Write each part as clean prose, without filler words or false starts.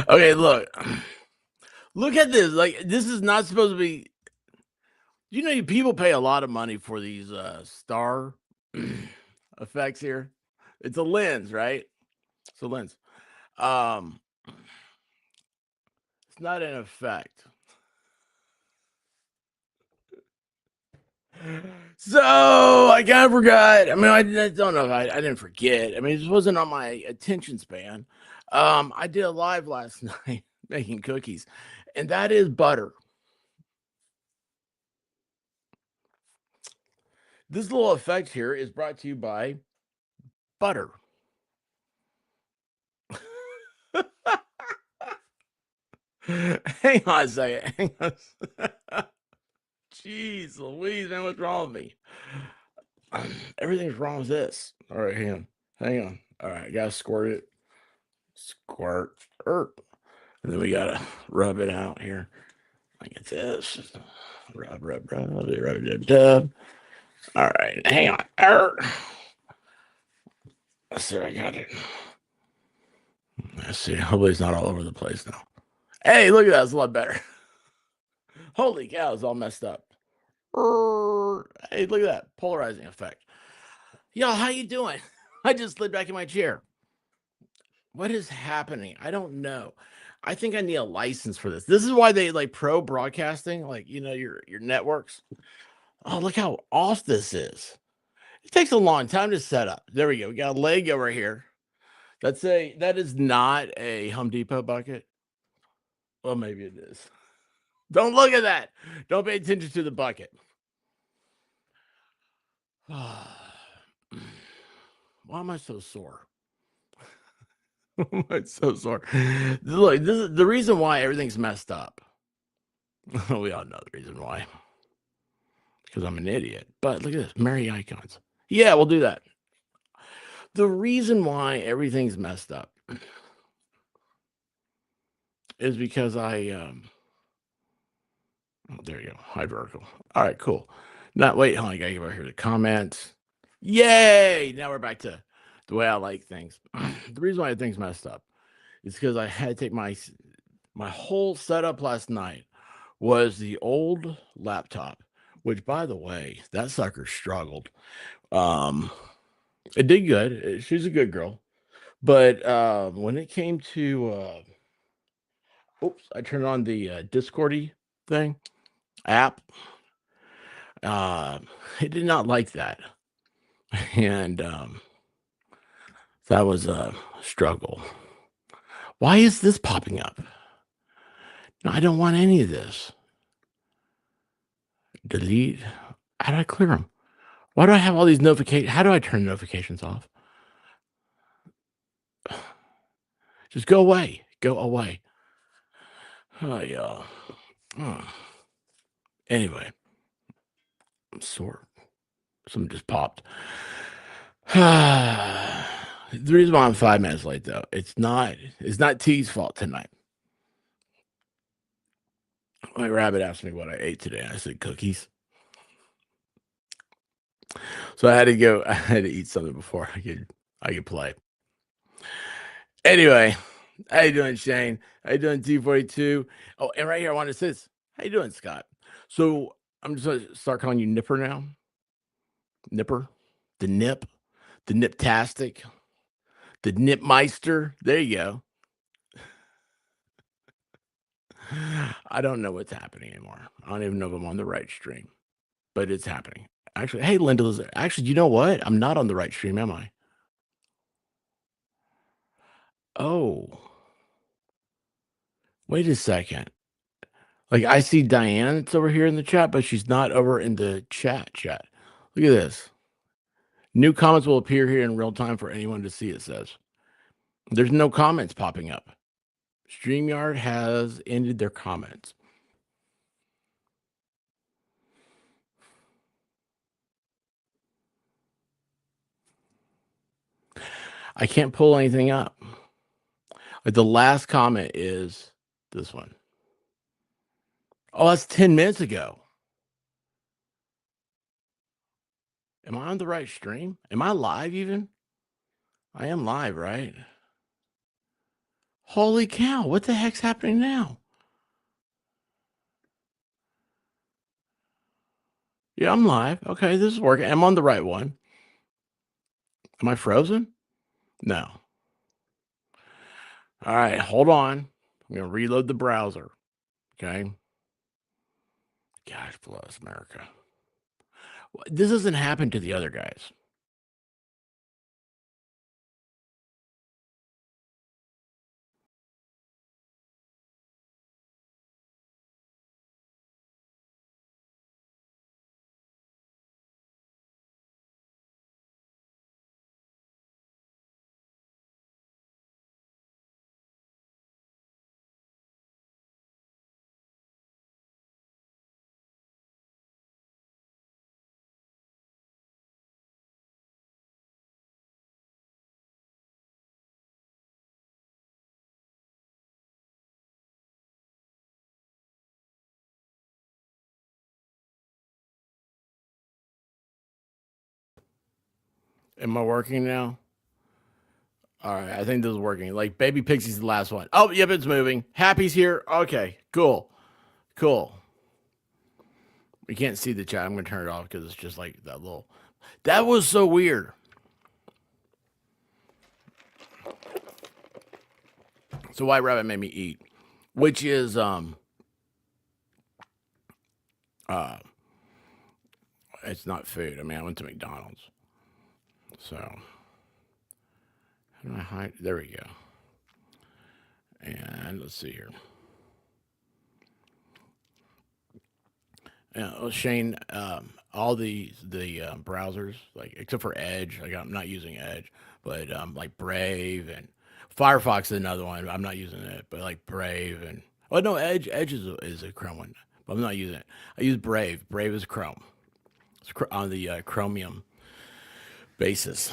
Okay, look at this. Like, this is not supposed to be. People pay a lot of money for these star effects here. It's a lens, right? It's a lens. Um, it's not an effect. So I kind of forgot. I mean, I don't know. I didn't forget. I mean, this wasn't on my attention span. I did a live last night making cookies, and that is butter. This little effect here is brought to you by butter. Hang on a second. Hang on. Jeez Louise, man, what's wrong with me? Everything's wrong with this. All right, hang on. All right, I gotta squirt it. Squirt. And then we gotta rub it out here. Like this. Rub. All right, hang on. Let's see, I got it. Let's see. Hopefully it's not all over the place now. Hey, look at that. It's a lot better. Holy cow, it's all messed up. Hey, look at that. Polarizing effect. Yo, how you doing? I just slid back in my chair. What is happening? I don't know. I think I need a license for this. This is why they like pro broadcasting, like your networks. Oh, look how off this is. It takes a long time to set up. There we go. We got a leg over here. That is not a Home Depot bucket. Well, maybe it is. Don't look at that. Don't pay attention to the bucket. Why am I so sore? Why am I so sore? Look, this is the reason why everything's messed up. We all know the reason why. Because I'm an idiot. But look at this. Merry icons. Yeah, we'll do that. The reason why everything's messed up is because oh, there you go. High vertical. All right, cool. Wait, hold on. I gotta get over here to comments. Yay! Now we're back to the way I like things. The reason why things messed up is because I had to take my whole setup last night was the old laptop, which, by the way, that sucker struggled. It did good. She's a good girl, but when it came to oops, I turned on the Discordy thing app. It did not like that, and that was a struggle. Why is this popping up? No, I don't want any of this. Delete. How do I clear them? Why do I have all these notifications? How do I turn notifications off? Just go away. Go away. Oh, yeah. Oh. Anyway, I'm sore. Something just popped. The reason why I'm 5 minutes late, though, it's not T's fault tonight. My rabbit asked me what I ate today. I said cookies. So I had to go. I had to eat something before I could play. Anyway, how you doing, Shane? How you doing, T42? Oh, and right here, I want to say this. How you doing, Scott? So I'm just gonna start calling you Nipper now. Nipper, the Niptastic, the Nipmeister. There you go. I don't know what's happening anymore. I don't even know if I'm on the right stream, but it's happening. Actually, hey, Linda, actually, you know what? I'm not on the right stream, am I? Oh, wait a second. Like, I see Diane that's over here in the chat, but she's not over in the chat. Look at this. New comments will appear here in real time for anyone to see, it says. There's no comments popping up. StreamYard has ended their comments. I can't pull anything up. Like, the last comment is this one. Oh, that's 10 minutes ago. Am I on the right stream? Am I live even? I am live, right? Holy cow, what the heck's happening now? Yeah, I'm live. Okay, this is working. I'm on the right one. Am I frozen? No. All right, hold on. I'm going to reload the browser. Okay. Gosh bless America. This doesn't happen to the other guys. Am I working now? All right, I think this is working. Like Baby Pixie's the last one. Oh, yep, it's moving. Happy's here. Okay, cool. We can't see the chat. I'm going to turn it off because it's just like that little. That was so weird. So White Rabbit made me eat, which is it's not food. I mean, I went to McDonald's. So how do I hide? There we go. And let's see here. Shane, all the browsers, like except for Edge, like I'm not using Edge, but like Brave and Firefox is another one. I'm not using it, but like Brave and no, Edge is a Chrome one, but I'm not using it. I use Brave. Brave is Chrome. It's on the Chromium basis.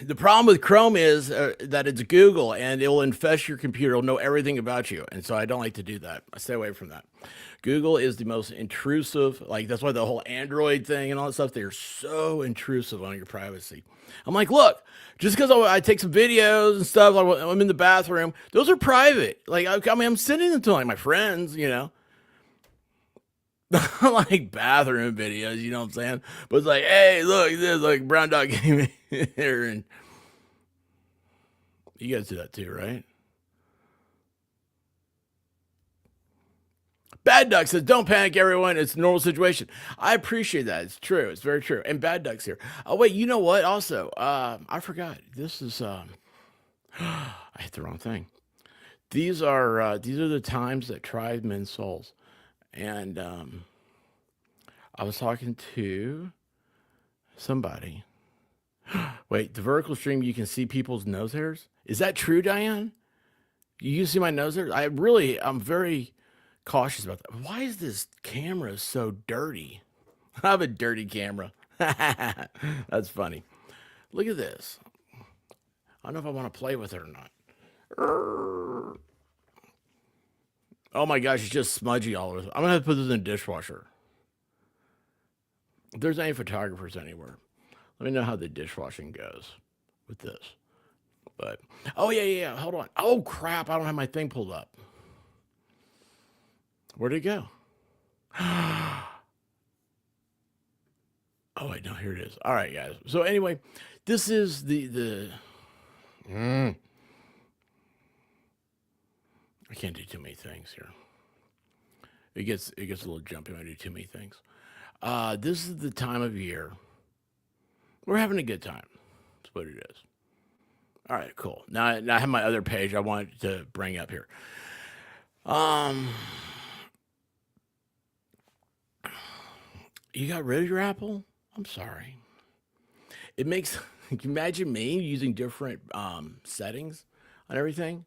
The problem with Chrome is that it's Google and it will infest your computer. It'll know everything about you. And so I don't like to do that. I stay away from that. Google is the most intrusive. Like, that's why the whole Android thing and all that stuff, they're so intrusive on your privacy. I'm like, look, just because I take some videos and stuff, like I'm in the bathroom, those are private. Like, I mean, I'm sending them to like my friends, you know. Like bathroom videos, you know what I'm saying? But it's like, hey, look, this like brown dog came in here, and you guys do that too, right? Bad Duck says, "Don't panic, everyone. It's a normal situation." I appreciate that. It's true. It's very true. And Bad Duck's here. Oh wait, you know what? Also, I forgot. This is I hit the wrong thing. These are the times that try men's souls, and I was talking to somebody. Wait, the vertical stream, you can see people's nose hairs. Is that true, Diane? You can see my nose hairs? I'm very cautious about that. Why is this camera so dirty? I have a dirty camera. That's funny. Look at this. I don't know if I want to play with it or not. Oh my gosh, it's just smudgy all over. I'm gonna have to put this in a dishwasher. If there's any photographers anywhere, let me know how the dishwashing goes with this. But oh yeah. Hold on. Oh crap! I don't have my thing pulled up. Where'd it go? Oh wait, no, here it is. All right, guys. So anyway, this is the. I can't do too many things here. It gets a little jumpy when I do too many things. This is the time of year. We're having a good time. That's what it is. All right, cool. Now I have my other page I wanted to bring up here. You got rid of your Apple? I'm sorry. It makes, can you imagine me using different settings on everything?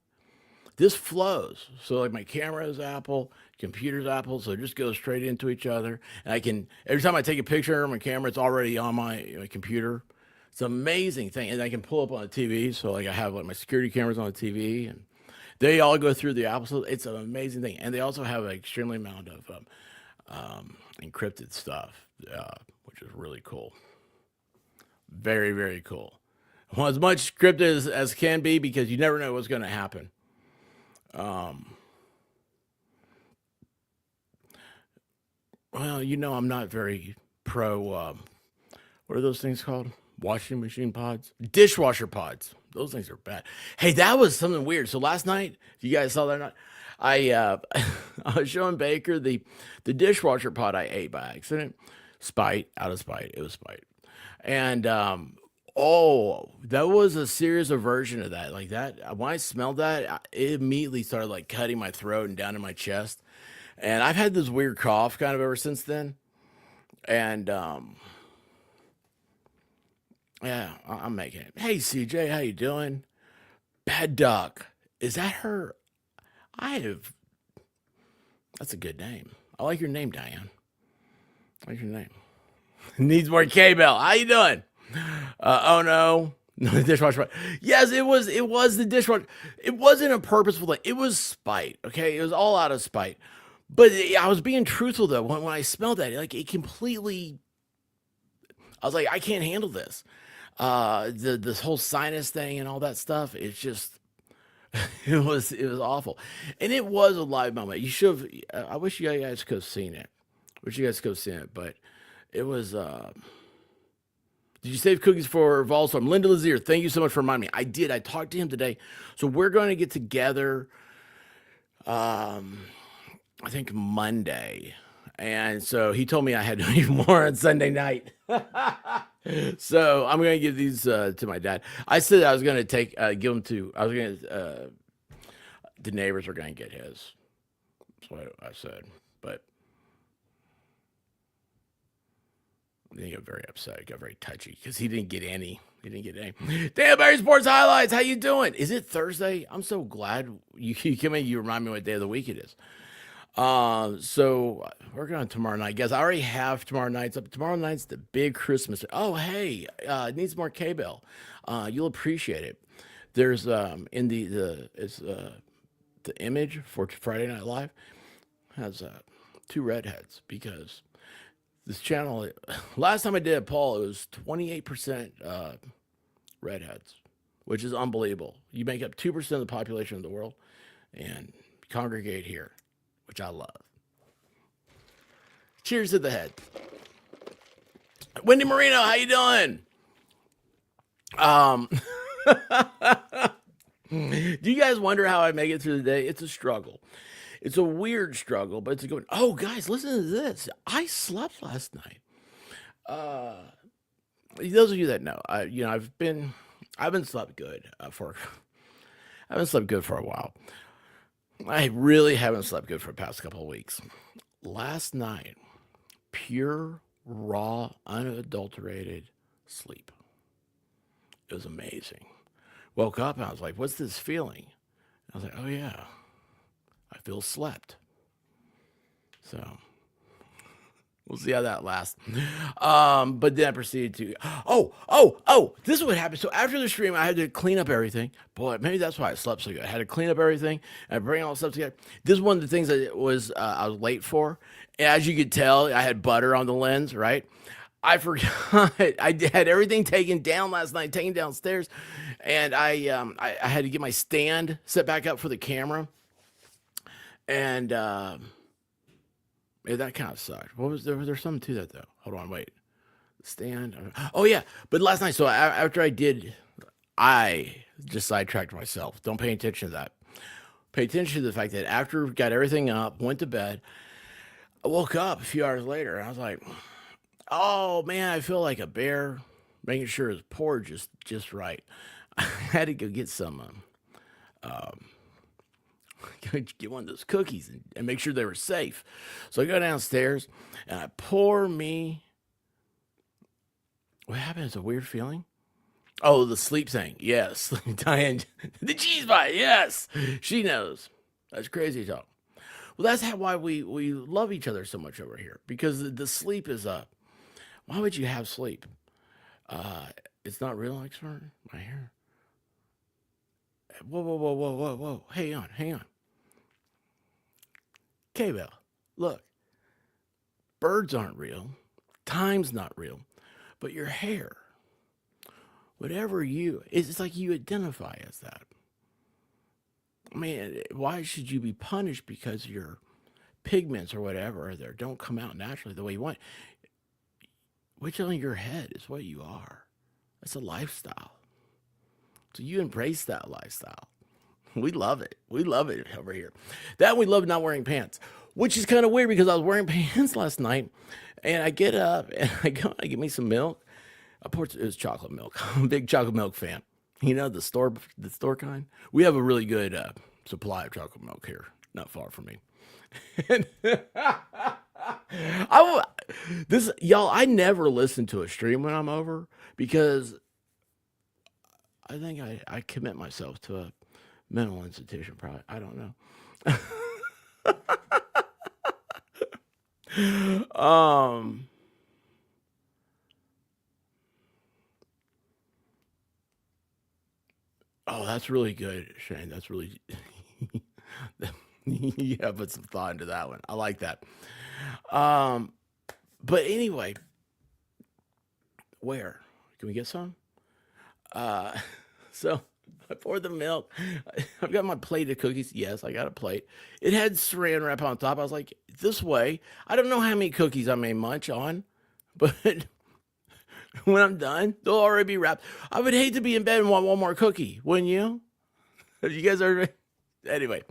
This flows. So like my camera is Apple, computer's Apple, so it just goes straight into each other. And I can every time I take a picture of my camera, it's already on my computer. It's an amazing thing, and I can pull up on the TV. So like I have like my security cameras on the TV, and they all go through the Apple. So it's an amazing thing, and they also have an extremely amount of encrypted stuff, which is really cool. Very very cool. Well, as much scripted as can be because you never know what's going to happen. Um, well, I'm not very pro. What are those things called? Washing machine pods, dishwasher pods. Those things are bad. Hey, that was something weird. So last night, if you guys saw that, night, I I was showing Baker the dishwasher pod I ate by accident, spite out of spite. It was spite, and oh, that was a serious aversion of that. Like that, when I smelled that, it immediately started like cutting my throat and down in my chest. And I've had this weird cough kind of ever since then. And yeah, I'm making it. Hey CJ, how you doing? Bad Duck. Is that her? I have. That's a good name. I like your name, Diane. I like your name. Needs more K-Bell. How you doing? Oh no. No, the dishwasher. Yes, it was. It was the dishwasher. It wasn't a purposeful thing. It was spite. Okay, it was all out of spite. But I was being truthful though. When I smelled that, like it completely. I was like, I can't handle this. This whole sinus thing and all that stuff. It's just. It was awful, and it was a live moment. You should have. I wish you guys could have seen it. Wish you guys could have seen it, but it was. Did you save cookies for Volstorm? Linda Lazier, thank you so much for reminding me. I did. I talked to him today. So we're going to get together, um, I think Monday. And so he told me I had to eat more on Sunday night. So I'm going to give these to my dad. I said I was going to give them to, I was going to, the neighbors are going to get his. That's what I said. But then he got very upset. He got very touchy because he didn't get any. He didn't get any. Damn, Barry Sports Highlights. How you doing? Is it Thursday? I'm so glad you came in. You remind me what day of the week it is. So working on tomorrow night, guys. I already have tomorrow night's up. Tomorrow night's the big Christmas. Oh, hey, it needs more K-Bell. You'll appreciate it. There's in the image for Friday Night Live has two redheads because this channel, last time I did a poll, it was 28% redheads, which is unbelievable. You make up 2% of the population of the world and congregate here, which I love. Cheers to the head. Wendy Marino, how you doing? Um, do you guys wonder how I make it through the day? It's a struggle. It's a weird struggle, but it's a good. Oh, guys, listen to this. I slept last night. Uh, those of you that know, I've been slept good I haven't slept good for a while. I really haven't slept good for the past couple of weeks. Last night, pure, raw, unadulterated sleep. It was amazing. Woke up and I was like, what's this feeling? I was like, oh yeah, I feel slept. So we'll see how that lasts. But then I proceeded to, this is what happened. So after the stream, I had to clean up everything. Boy, maybe that's why I slept so good. I had to clean up everything and bring all the stuff together. This is one of the things that I was late for. As you could tell, I had butter on the lens, right? I forgot. I had everything taken down last night, taken downstairs, and I had to get my stand set back up for the camera, and yeah, that kind of sucked. What was there? Was there something to that though? Hold on, wait. Stand. Oh yeah, but last night. So after I did, I just sidetracked myself. Don't pay attention to that. Pay attention to the fact that after got everything up, went to bed, I woke up a few hours later, and I was like, oh man, I feel like a bear, making sure his pour just right. I had to go get some get one of those cookies and make sure they were safe. So I go downstairs and I pour me. What happened? It's a weird feeling. Oh, the sleep thing. Yes. Diane, the cheese bite. Yes. She knows. That's crazy talk. Well, that's why we love each other so much over here, because the sleep is up. Why would you have sleep? Uh, it's not real, expert. My hair. Whoa, whoa, whoa, whoa, whoa, whoa. Hang on, hang on. K-Bell, look, birds aren't real. Time's not real. But your hair, whatever it's like you identify as that. I mean, why should you be punished because your pigments or whatever are there don't come out naturally the way you want? What's on your head is what you are. That's a lifestyle. So you embrace that lifestyle. We love it. We love it over here. That we love not wearing pants, which is kind of weird because I was wearing pants last night, and I get up and I get me some milk. It was chocolate milk. I'm a big chocolate milk fan. You know, the store kind. We have a really good supply of chocolate milk here, not far from me. And y'all, I never listen to a stream when I'm over because I think I commit myself to a mental institution. Probably, I don't know. Oh, that's really good, Shane. That's really yeah. Put some thought into that one. I like that. Um, but anyway, where can we get some? Uh, so I poured the milk. I've got my plate of cookies. Yes, I got a plate. It had saran wrap on top. I was like, this way. I don't know how many cookies I may munch on, but when I'm done, they'll already be wrapped. I would hate to be in bed and want one more cookie, wouldn't you? Have you guys ever? Anyway,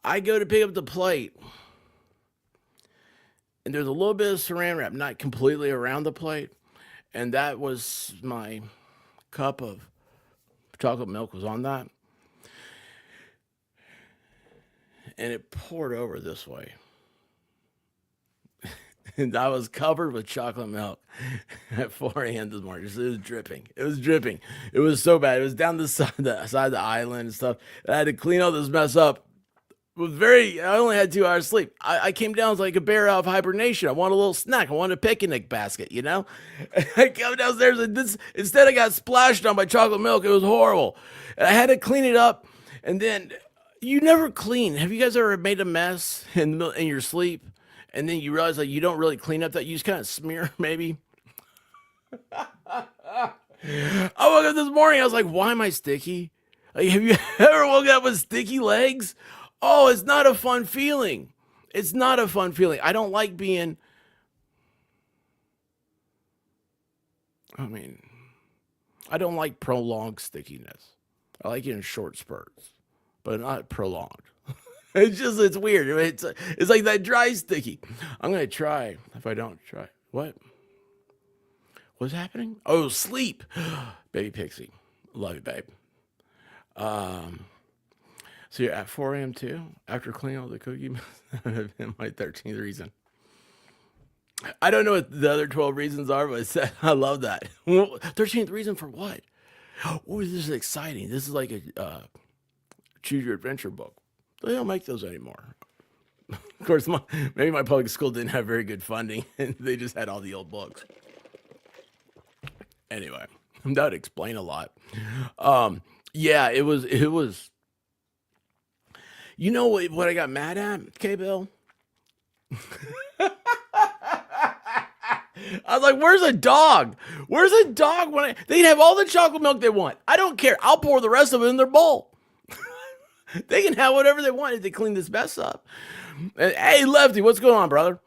I go to pick up the plate, and there's a little bit of saran wrap, not completely around the plate, and that was my cup of chocolate milk was on that, and it poured over this way. And I was covered with chocolate milk at 4 a.m. this morning. It was dripping. It was dripping. It was so bad. It was down the side of the island and stuff. I had to clean all this mess up. I only had 2 hours sleep. I came down like a bear out of hibernation. I wanted a little snack. I wanted a picnic basket, you know? I come downstairs and instead I got splashed on by chocolate milk. It was horrible. And I had to clean it up. And then you never clean. Have you guys ever made a mess in your sleep? And then you realize like you don't really clean up that you just kind of smear maybe. I woke up this morning. I was like, why am I sticky? Like, have you ever woken up with sticky legs? Oh, it's not a fun feeling. It's not a fun feeling. I don't like being. I don't like prolonged stickiness. I like it in short spurts, but not prolonged. It's weird. It's like that dry sticky. I'm going to try if I don't try. What? What's happening? Oh, sleep. Baby Pixie. Love you, babe. So you're at 4 a.m. too? After cleaning all the cookie mess? My 13th reason. I don't know what the other 12 reasons are, but I love that. 13th reason for what? Oh, this is exciting. This is like a choose your adventure book. They don't make those anymore. Of course, maybe my public school didn't have very good funding, and they just had all the old books. Anyway, that would explain a lot. Yeah, it was. You know what I got mad at, K-Bill? I was like, where's a dog? Where's a dog? They can have all the chocolate milk they want. I don't care. I'll pour the rest of it in their bowl. They can have whatever they want if they clean this mess up. Hey, Lefty, what's going on, brother?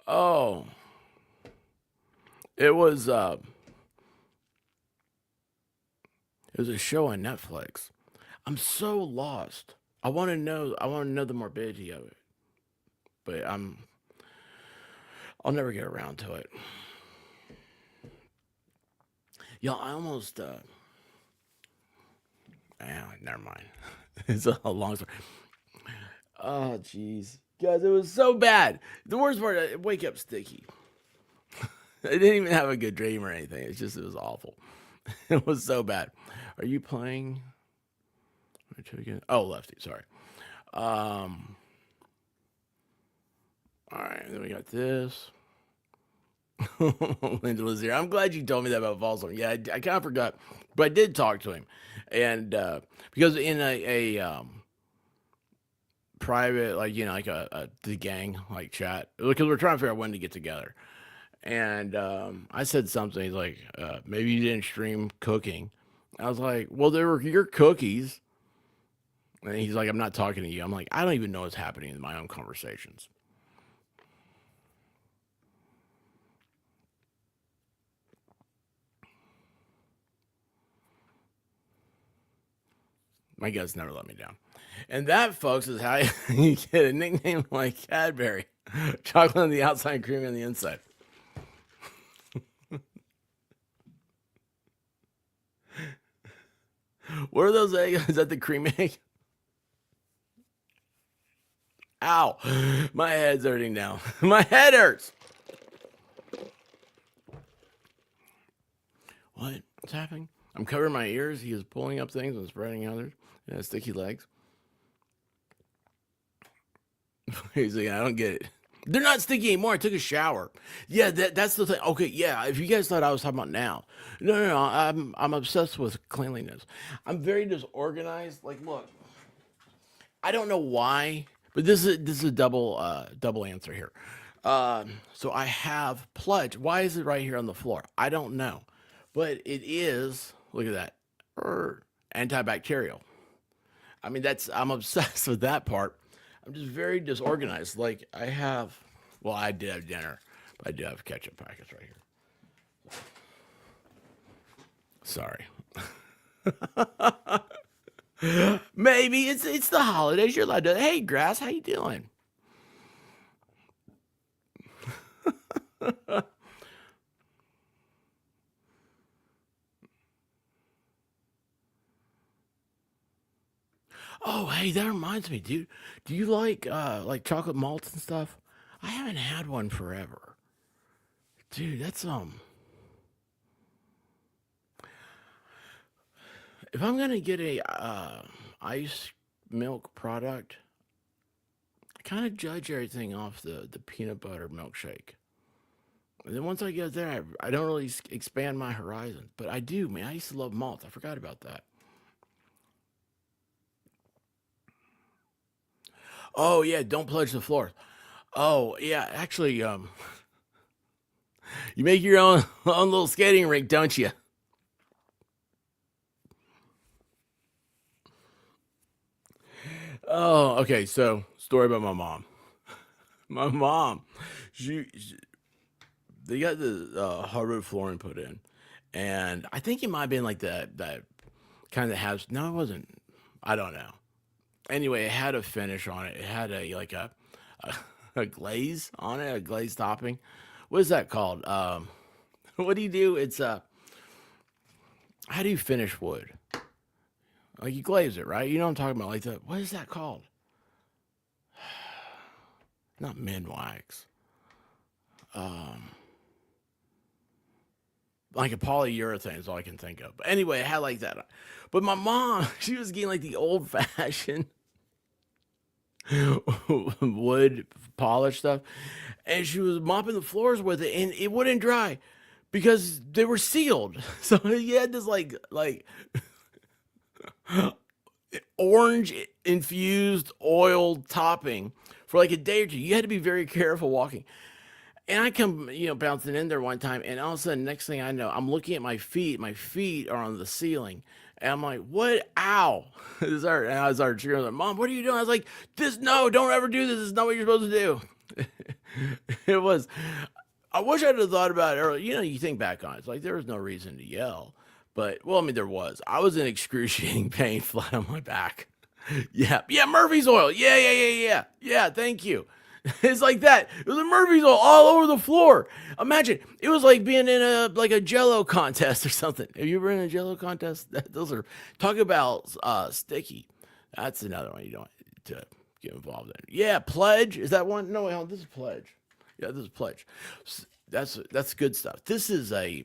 Oh, it was a show on Netflix. I'm so lost. I want to know the morbidity of it, but I'll never get around to it. Y'all, I almost Never mind. It's a long story. Oh, jeez. Guys, it was so bad. The worst part, I wake up sticky. I didn't even have a good dream or anything. It's just, it was awful. It was so bad. Are you playing? Again? Oh, lefty. Sorry. All right. Then we got this. Linda was here. I'm glad you told me that about Folsom. Yeah, I kind of forgot, but I did talk to him, and because in a private, like like the gang like chat, because we're trying to figure out when to get together, and I said something. He's like, maybe you didn't stream cooking. I was like, well, there were your cookies, and he's like, I'm not talking to you. I'm like, I don't even know what's happening in my own conversations. My guts never let me down. And that, folks, is how you get a nickname like Cadbury. Chocolate on the outside, creamy on the inside. What are those eggs? Is that the cream egg? Ow. My head's hurting now. My head hurts. What? What's happening? I'm covering my ears. He is pulling up things and spreading others. Yeah, sticky legs. He's like, I don't get it. They're not sticky anymore. I took a shower. Yeah, that's the thing. Okay, yeah. If you guys thought I was talking about now, no. I'm obsessed with cleanliness. I'm very disorganized. Like, look, I don't know why, but this is a double answer here. So I have Pledge. Why is it right here on the floor? I don't know, but it is. Look at that, antibacterial. I mean, I'm obsessed with that part. I'm just very disorganized. Like I have, well, I did have dinner, but I do have ketchup packets right here. Sorry. Maybe it's the holidays. You're allowed to. Hey, Grass, how you doing? Oh, hey, that reminds me, dude. Do you like chocolate malts and stuff? I haven't had one forever. Dude, that's if I'm gonna get a ice milk product, I kind of judge everything off the peanut butter milkshake. And then once I get there, I don't really expand my horizon. But I do, man. I used to love malt. I forgot about that. Oh yeah, don't pledge the floor. Oh yeah, actually, you make your own little skating rink, don't you? Oh, okay. So story about my mom. My mom, she they got the hardwood flooring put in, and I think it might have been like that kind of has. No, it wasn't. I don't know. Anyway, it had a finish on it. It had a, a glaze on it, a glaze topping. What is that called? What do you do? It's how do you finish wood? Like you glaze it, right? You know what I'm talking about? Like the what is that called? Not Minwax. Um, like a polyurethane is all I can think of. But anyway, it had like that. But my mom, she was getting like the old fashioned wood polish stuff, and she was mopping the floors with it, and it wouldn't dry because they were sealed. So you had this like orange infused oil topping for like a day or two. You had to be very careful walking. And I come, bouncing in there one time, and all of a sudden, next thing I know, I'm looking at my feet. My feet are on the ceiling. And I'm like, what? Ow. This hurt. And I started cheering. Like, Mom, what are you doing? I was like, no, don't ever do this. This is not what you're supposed to do. It was, I wish I'd have thought about it earlier. You think back on it. It's like, there was no reason to yell. But, well, I mean, there was. I was in excruciating pain flat on my back. Yeah. Yeah, Murphy's oil. Yeah. Yeah, thank you. It's like that. It was the Murphys all over the floor. Imagine it was like being in a Jello contest or something. Have you ever in a Jello contest? Those are talk about sticky. That's another one you don't to get involved in. Yeah, pledge is that one? No, wait, hold on, this is pledge. Yeah, this is pledge. That's good stuff. This is a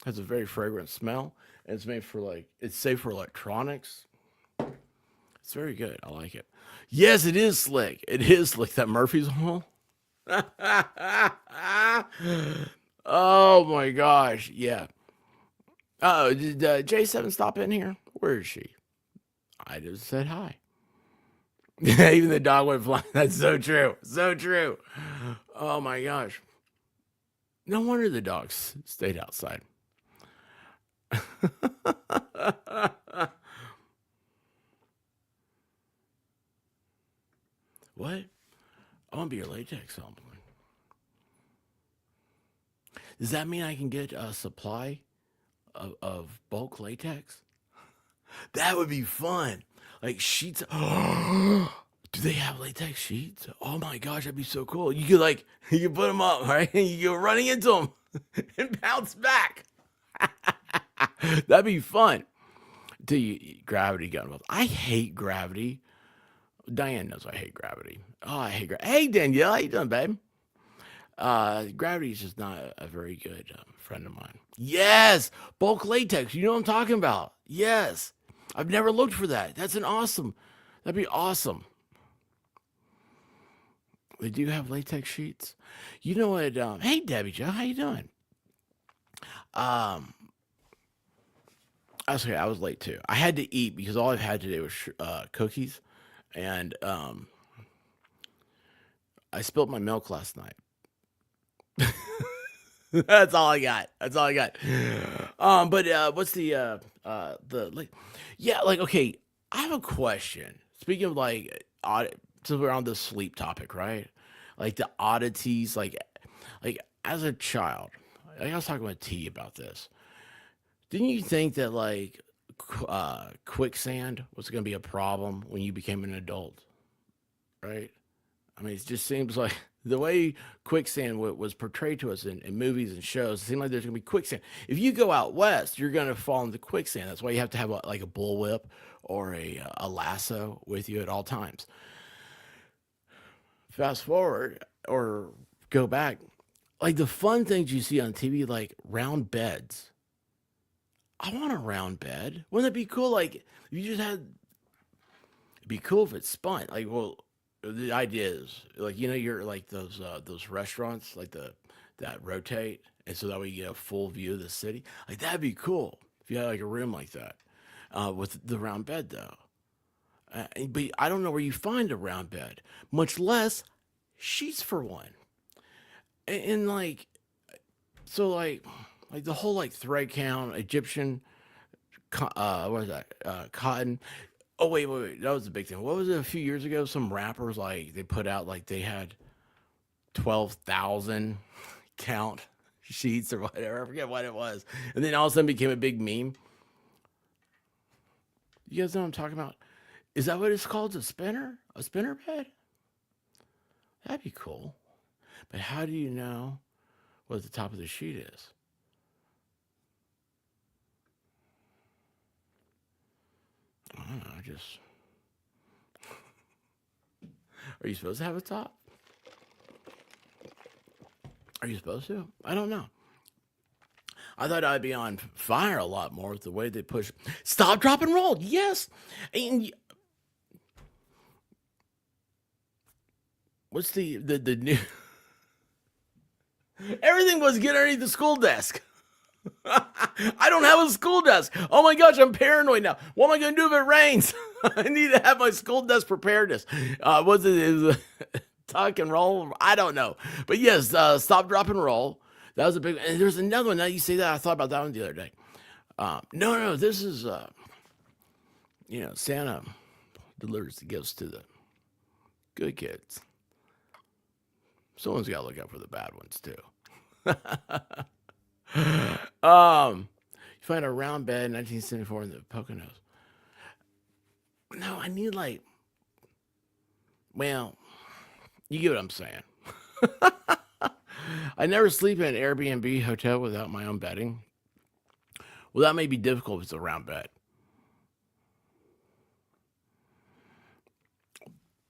has a very fragrant smell, and it's made for like it's safe for electronics. It's very good. I like it. Yes, it is slick. It is slick. That Murphy's hole. Oh my gosh. Yeah. Oh, did J7 stop in here? Where is she? I just said hi. Even the dog went flying. That's so true. So true. Oh my gosh. No wonder the dogs stayed outside. What? I want to be your latex salesman. Does that mean I can get a supply of bulk latex? That would be fun. Like sheets. Do they have latex sheets? Oh my gosh, that'd be so cool. You could like you put them up, right? And you go running into them and bounce back. That'd be fun. Do you gravity gun involved? I hate gravity. Diane knows I hate gravity. Oh, I hate gravity. Hey Danielle, how you doing, babe? Gravity is just not a very good friend of mine. Yes, bulk latex. You know what I'm talking about. Yes, I've never looked for that. That's an awesome. That'd be awesome. They do have latex sheets. You know what? Hey Debbie Joe, how you doing? Um, I was okay. I was late too. I had to eat because all I've had today was cookies, and I spilled my milk last night. That's all I got. That's all I got. But what's the like? Yeah, like okay. I have a question. Speaking of like since we're on the sleep topic, right? Like the oddities, like as a child, I was talking with T about this. Didn't you think that like quicksand was going to be a problem when you became an adult, right? I mean, it just seems like the way quicksand was portrayed to us in movies and shows, it seems like there's going to be quicksand. If you go out west, you're going to fall into quicksand. That's why you have to have like a bullwhip or a lasso with you at all times. Fast forward or go back, like the fun things you see on TV, like round beds. I want a round bed. Wouldn't it be cool? Like if you just had, it'd be cool if it spun. Like, well, the idea is like you're like those restaurants like the that rotate, and so that way you get a full view of the city. Like that'd be cool if you had like a room like that with the round bed though. But I don't know where you find a round bed, much less sheets for one. And like so like the whole like thread count Egyptian what is that cotton. Oh wait, that was the big thing. What was it a few years ago? Some rappers like they put out like they had 12,000 count sheets or whatever. I forget what it was, and then all of a sudden became a big meme. You guys know what I'm talking about? Is that what it's called? A spinner? A spinner bed? That'd be cool. But how do you know what the top of the sheet is? I don't know. Just are you supposed to have a top? Are you supposed to? I don't know. I thought I'd be on fire a lot more with the way they push. Stop, drop, and roll. Yes. And what's the new? Everything was get underneath the school desk. I don't have a school desk. Oh my gosh, I'm paranoid now. What am I going to do if it rains? I need to have my school desk preparedness. Was it is tuck and roll? I don't know. But yes, stop, drop, and roll. That was a big. And there's another one. Now you say that, I thought about that one the other day. No, this is Santa delivers the gifts to the good kids. Someone's got to look out for the bad ones too. You find a round bed in 1974 in the Poconos. No, I need like, well, You get what I'm saying. I never sleep in an Airbnb hotel without my own bedding. Well, that may be difficult if it's a round bed.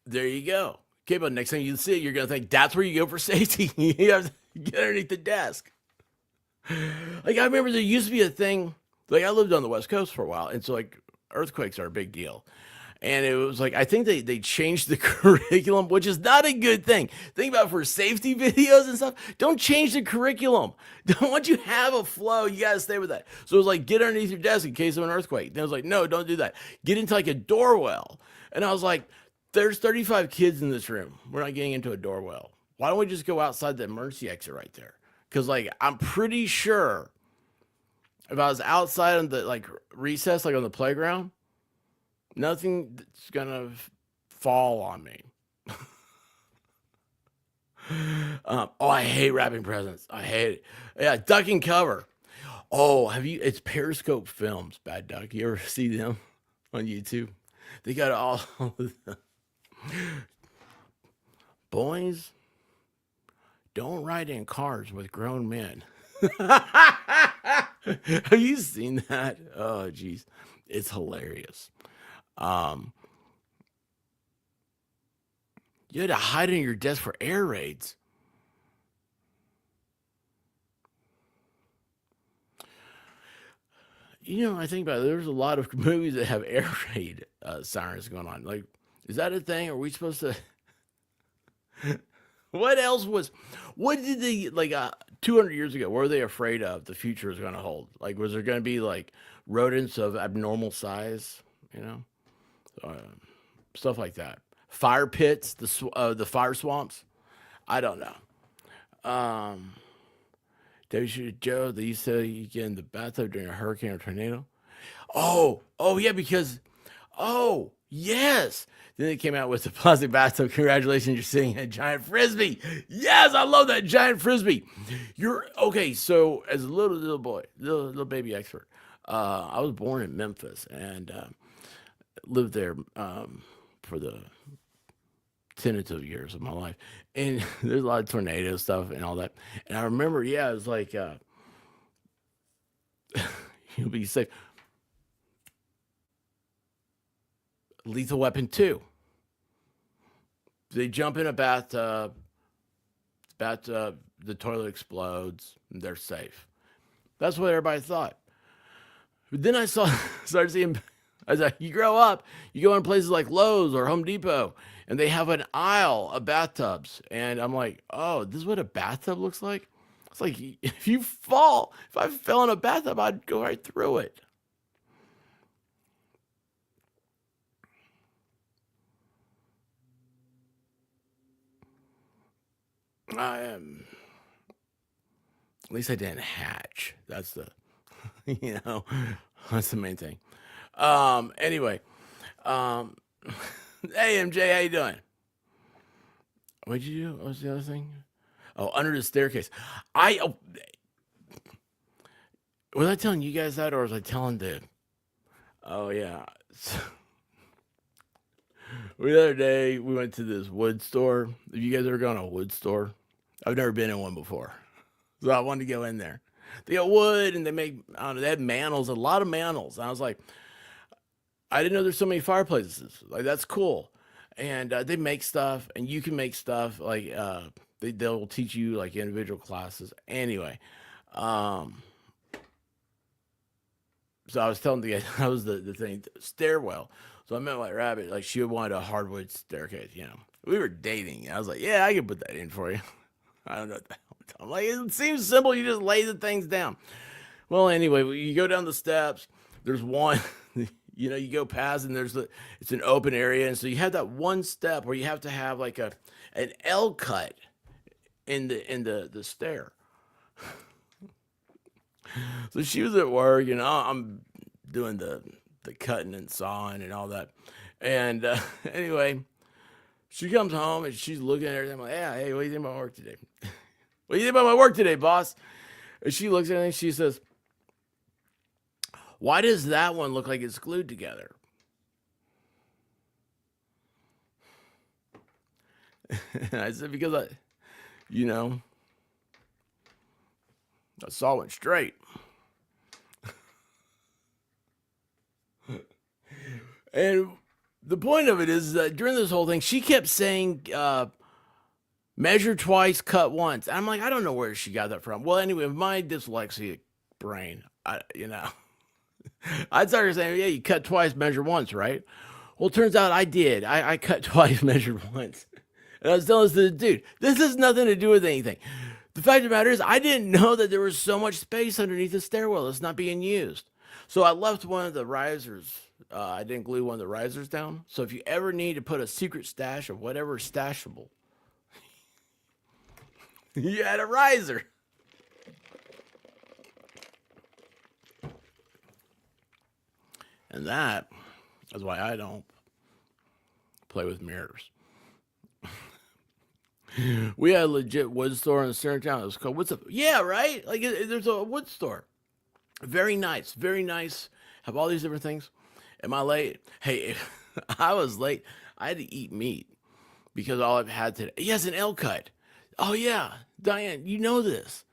There you go. Okay, but next time you see it, you're gonna think that's where you go for safety. You have to get underneath the desk. Like I remember there used to be a thing. Like I lived on the West Coast for a while, and so like earthquakes are a big deal. And it was like I think they changed the curriculum, which is not a good thing. Think about for safety videos and stuff. Don't change the curriculum. Don't once you have a flow, you gotta stay with that. So it was like get underneath your desk in case of an earthquake. Then I was like, no, don't do that. Get into like a door well. And I was like, there's 35 kids in this room. We're not getting into a door well. Why don't we just go outside the emergency exit right there? Because like I'm pretty sure if I was outside on the like recess, like on the playground, nothing's gonna fall on me. Oh, I hate wrapping presents. I hate it. Yeah, duck and cover. Oh, have you? It's Periscope Films. Bad Duck. You ever see them on YouTube? They got all of the boys. Don't ride in cars with grown men. Have you seen that? Oh, geez, it's hilarious. Um, you had to hide in your desk for air raids. You know, I think about it. There's a lot of movies that have air raid sirens going on. Like, is that a thing? Are we supposed to? What else was? What did they like? 200 years ago, what were they afraid of? The future is going to hold. Like, was there going to be like rodents of abnormal size? You know, uh, stuff like that. Fire pits, the fire swamps. I don't know. Um, Joe, they used to you get in the bathtub during a hurricane or tornado. Oh yeah, because yes. Then they came out with the plastic bathtub. Congratulations, you're sitting in a giant frisbee. Yes, I love that giant frisbee. You're okay. So as a little boy, little baby expert, I was born in Memphis and lived there for the tentative years of my life. And there's a lot of tornado stuff and all that. And I remember, yeah, it was like you'll be safe. Lethal Weapon 2. They jump in a bathtub, the toilet explodes, and they're safe. That's what everybody thought. But then I started seeing, as you grow up, you go in places like Lowe's or Home Depot, and they have an aisle of bathtubs. And I'm like, oh, this is what a bathtub looks like? It's like, if I fell in a bathtub, I'd go right through it. I am. At least I didn't hatch. That's the, you know, that's the main thing. Anyway, um, hey MJ, how you doing? What'd you do? What was the other thing? Oh, under the staircase. Oh, was I telling you guys that, or was I telling the? Oh yeah. So, the other day we went to this wood store. Have you guys ever gone to a wood store? I've never been in one before, so I wanted to go in there. They got wood and they make I don't know. They had mantles, a lot of mantles. And I was like, I didn't know there's so many fireplaces. Like that's cool. And they make stuff, and you can make stuff. Like they'll teach you like individual classes. Anyway, um, so I was telling the guy that was the thing stairwell. So I met my rabbit. Like she wanted a hardwood staircase. You know, we were dating. I was like, yeah, I can put that in for you. I don't know what the hell I'm like. It seems simple. You just lay the things down. Well, anyway, you go down the steps. There's one. You know, you go past and it's an open area, and so you have that one step where you have to have like an L cut in the stair. So she was at work, and I'm doing the cutting and sawing and all that. And anyway, she comes home and she's looking at everything. I'm like, yeah, hey, what do you think about my work today? What do you think about my work today, boss? And she looks at it and she says, why does that one look like it's glued together? And I said, because you know, I saw it straight. And the point of it is that during this whole thing, she kept saying, measure twice, cut once. And I'm like, I don't know where she got that from. Well, anyway, my dyslexic brain, I started saying, yeah, you cut twice, measure once, right? Well, it turns out I did. I cut twice, measured once. And I was telling this to the dude, this has nothing to do with anything. The fact of the matter is, I didn't know that there was so much space underneath the stairwell that's not being used. So I left one of the risers. I didn't glue one of the risers down. So if you ever need to put a secret stash of whatever is stashable, you had a riser. And that is why I don't play with mirrors. We had a legit wood store in the center of town. It was called What's Up? Yeah, right? Like there's a wood store. Very nice, very nice. Have all these different things. Am I late? Hey, I was late. I had to eat meat because all I've had today. Yes, an L cut. Oh yeah, Diane, you know this.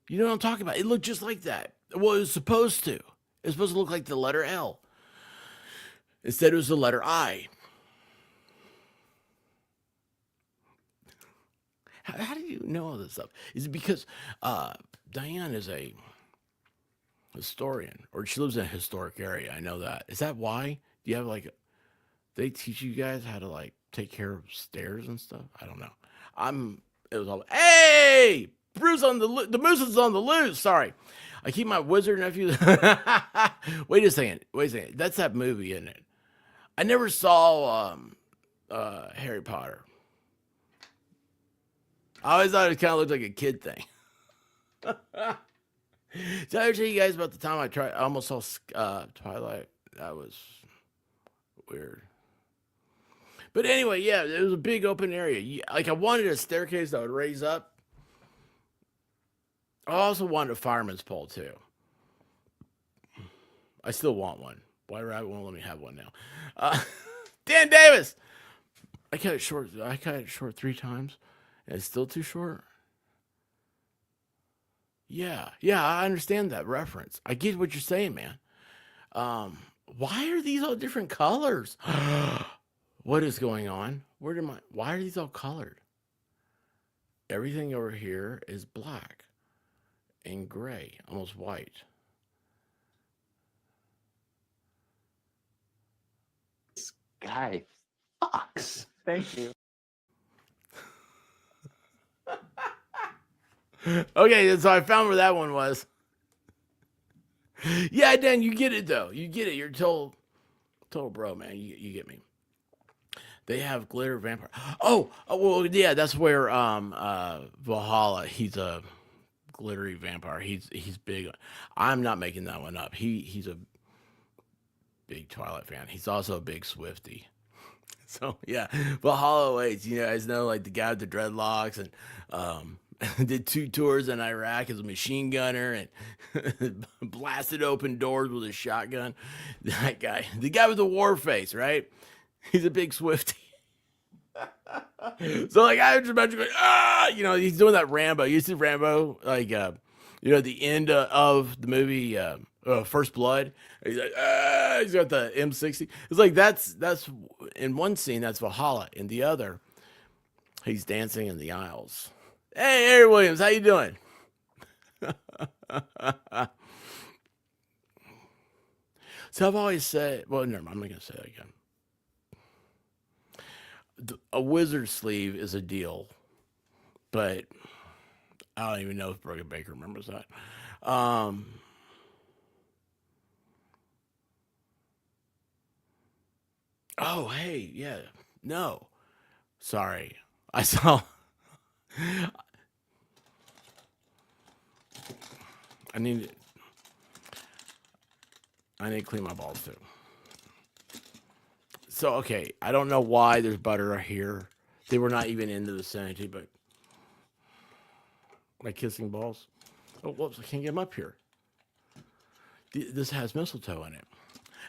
You know what I'm talking about. It looked just like that. Well, it was supposed to. It was supposed to look like the letter L. Instead, it was the letter I. How do you know all this stuff? Is it because Diane is a historian, or she lives in a historic area? I know that. Is that why? Do you have like, they teach you guys how to like take care of stairs and stuff? I don't know. It was all, hey, Bruce the moose is on the loose. Sorry. I keep my wizard nephew. Wait a second. That's that movie, isn't it? I never saw Harry Potter. I always thought it kind of looked like a kid thing. Did I ever tell you guys about the time I almost saw Twilight? That was weird. But anyway, yeah, it was a big open area. Like I wanted a staircase that would raise up. I also wanted a fireman's pole too. I still want one. Why Rabbit won't let me have one now? Dan Davis. I cut it short. I cut it short 3 times, and it's still too short. Yeah, I understand that reference. I get what you're saying, man. Why are these all different colors? What is going on? Why are these all colored? Everything over here is black and gray, almost white. Guy fucks. Thank you. Okay, so I found where that one was. Yeah, Dan, you get it though. You get it. You're total bro, man. You get me. They have glitter vampire. Well, yeah, that's where Valhalla. He's a glittery vampire. He's big. I'm not making that one up. He's a big Twilight fan. He's also a big Swiftie. So yeah, Valhalla waits. You guys know, like the guy with the dreadlocks, and did 2 tours in Iraq as a machine gunner and blasted open doors with a shotgun. That guy, the guy with the war face, right? He's a big Swiftie. So like I just imagine going, he's doing that Rambo. You see Rambo, like the end of the movie First Blood. He's like, he's got the M60. It's like that's in one scene that's Valhalla. In the other, he's dancing in the aisles. Hey, Harry Williams, how you doing? So I've always said, well, never mind, I'm not gonna say that again. A wizard sleeve is a deal, but I don't even know if Brogan Baker remembers that. Oh, hey, yeah, no, sorry, I saw. I need to clean my balls too. So okay, I don't know why there's butter here. They were not even in the vicinity, but my kissing balls. Oh, whoops! I can't get them up here. This has mistletoe in it,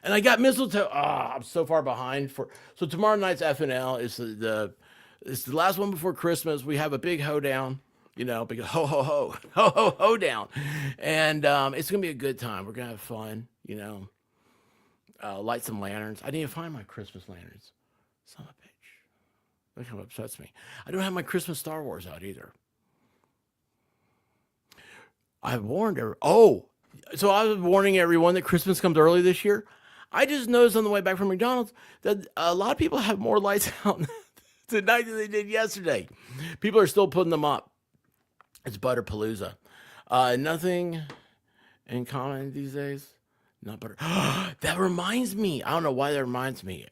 and I got mistletoe. I'm so far behind so tomorrow night's FNL is the It's the last one before Christmas. We have a big hoedown, big ho ho ho ho ho ho down, and it's gonna be a good time. We're gonna have fun, light some lanterns. I need to find my Christmas lanterns. Son of a bitch. Look how it upsets me. I don't have my Christmas Star Wars out either. I warned her. Oh, so I was warning everyone that Christmas comes early this year. I just noticed on the way back from McDonald's that a lot of people have more lights out tonight than they did yesterday. People are still putting them up. It's Butterpalooza. Nothing in common these days. Not butter. That reminds me. I don't know why that reminds me.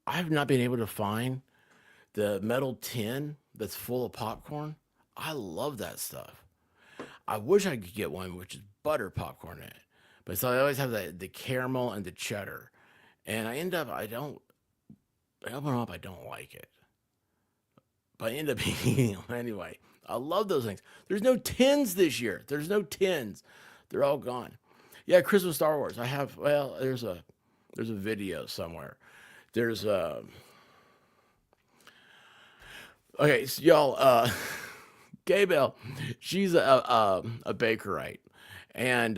I have not been able to find the metal tin that's full of popcorn. I love that stuff. I wish I could get one which is butter popcorn in it. But so I always have the caramel and the cheddar. And I open them up, I don't like it. But I end up eating them anyway. I love those things. There's no tins this year. There's no tins. They're all gone. Yeah, Christmas Star Wars. I have, well, there's a video somewhere. There's okay, so y'all, Gay Bell, she's a bakerite. And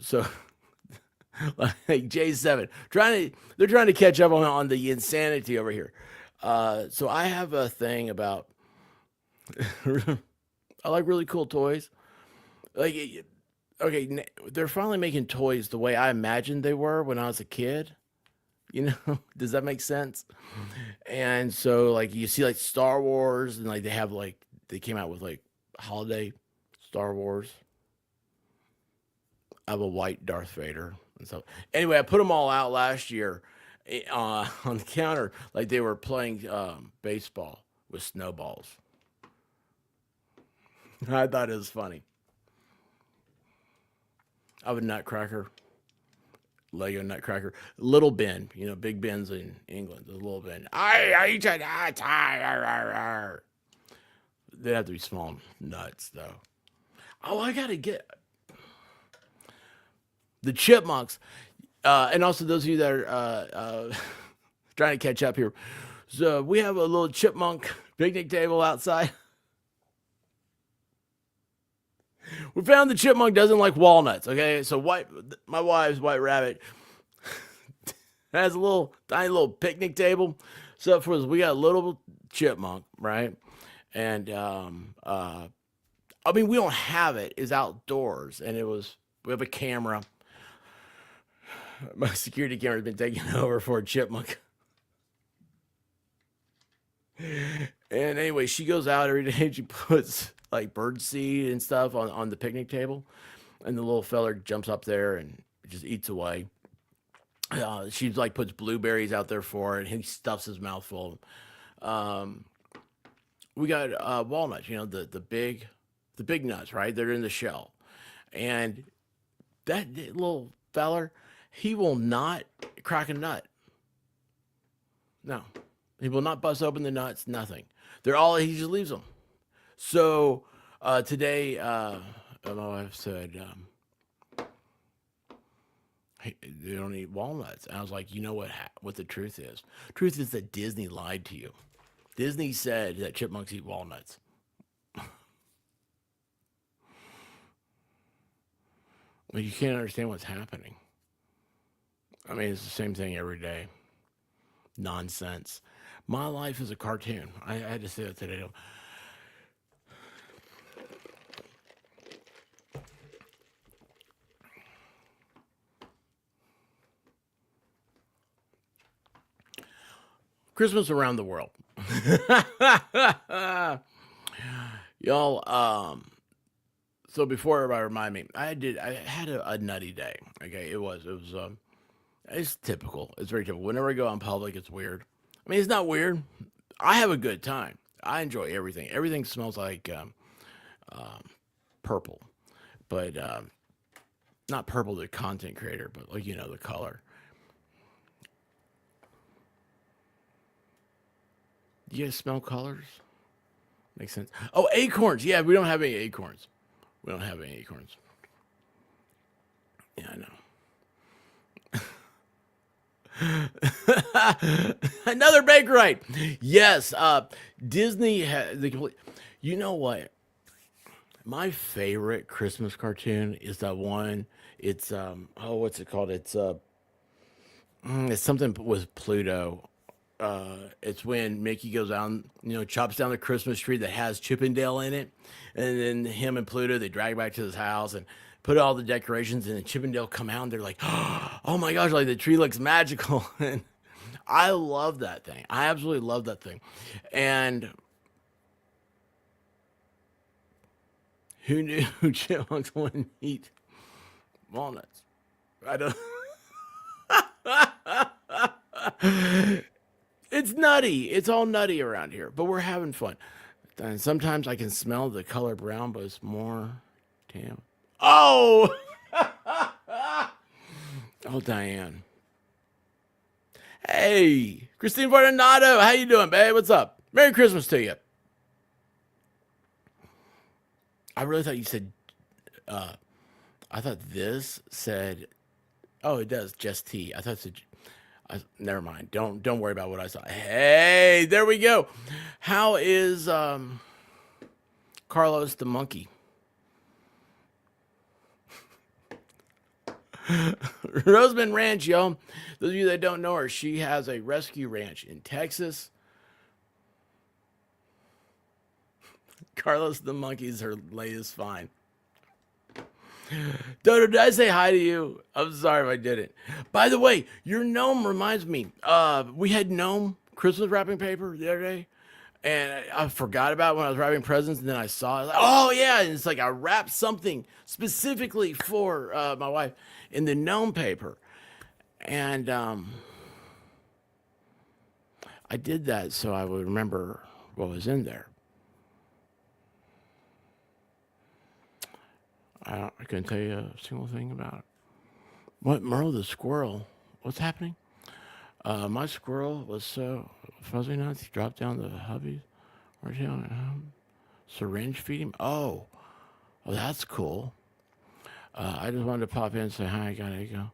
so like J7, they're trying to catch up on the insanity over here. So I have a thing about I like really cool toys. Like okay, they're finally making toys the way I imagined they were when I was a kid. Does that make sense? And so like you see like Star Wars and like they came out with like holiday Star Wars. I have a white Darth Vader and stuff. Anyway, I put them all out last year on the counter like they were playing baseball with snowballs. I thought it was funny. I have a Nutcracker, Lego Nutcracker, Little Ben. Big Ben's in England. The Little Ben. I eat a nut. They have to be small nuts though. Oh, I gotta get the chipmunks, and also those of you that are trying to catch up here. So we have a little chipmunk picnic table outside. We found the chipmunk doesn't like walnuts. Okay, so my wife's white rabbit has a tiny little picnic table. So we got a little chipmunk, right? And I mean we don't have it. It's outdoors, and we have a camera. My security camera's been taken over for a chipmunk. And anyway, she goes out every day and she puts like bird seed and stuff on the picnic table. And the little feller jumps up there and just eats away. She like puts blueberries out there for it. And he stuffs his mouth full. We got walnuts, the big nuts, right? They're in the shell. And that little feller, he will not crack a nut. No. He will not bust open the nuts, nothing. He just leaves them. So today, my wife said, hey, they don't eat walnuts. And I was like, you know what the truth is? Truth is that Disney lied to you. Disney said that chipmunks eat walnuts. Well, you can't understand what's happening. I mean, it's the same thing every day. Nonsense. My life is a cartoon. I had to say that today. Christmas around the world. Y'all, so before everybody remind me, I had a nutty day. Okay, it's typical. It's very typical. Whenever I go out in public, it's weird. I mean, it's not weird. I have a good time. I enjoy everything. Everything smells like purple, but not purple the content creator, but like the color. Do you guys smell colors? Makes sense. Oh, acorns. Yeah, we don't have any acorns. We don't have any acorns. Yeah, I know. Another Bakerite. Yes, Disney had the complete. You know what? My favorite Christmas cartoon is that one. It's oh, what's it called? It's something with Pluto. It's when Mickey goes down, chops down the Christmas tree that has Chippendale in it, and then him and Pluto they drag back to his house and put all the decorations, and then Chippendale come out and they're like, oh my gosh, like the tree looks magical, and I love that thing. I absolutely love that thing, and who knew chipmunks wouldn't eat walnuts? I don't. It's nutty. It's all nutty around here, but we're having fun. And sometimes I can smell the color brown, but it's more damn. Oh, oh, Diane. Hey, Christine Fortunato, how you doing, babe? What's up? Merry Christmas to you. I really thought you said. I thought this said. Oh, it does. Just tea. I thought it said. Never mind. Don't worry about what I saw. Hey, there we go. How is Carlos the monkey? Roseman Ranch, y'all. Those of you that don't know her, she has a rescue ranch in Texas. Carlos the monkey is her latest find. Dodo, did I say hi to you? I'm sorry if I didn't. By the way, your gnome reminds me. We had gnome Christmas wrapping paper the other day, and I forgot about it when I was wrapping presents, and then I saw it. Like, oh yeah, and it's like I wrapped something specifically for my wife in the gnome paper, and I did that so I would remember what was in there. I couldn't tell you a single thing about it. What, Merle the squirrel? What's happening? My squirrel was so fuzzy nuts, he dropped down the hubbies. Where's he on? Syringe feed him? Oh, that's cool. I just wanted to pop in and say hi. Gotta go.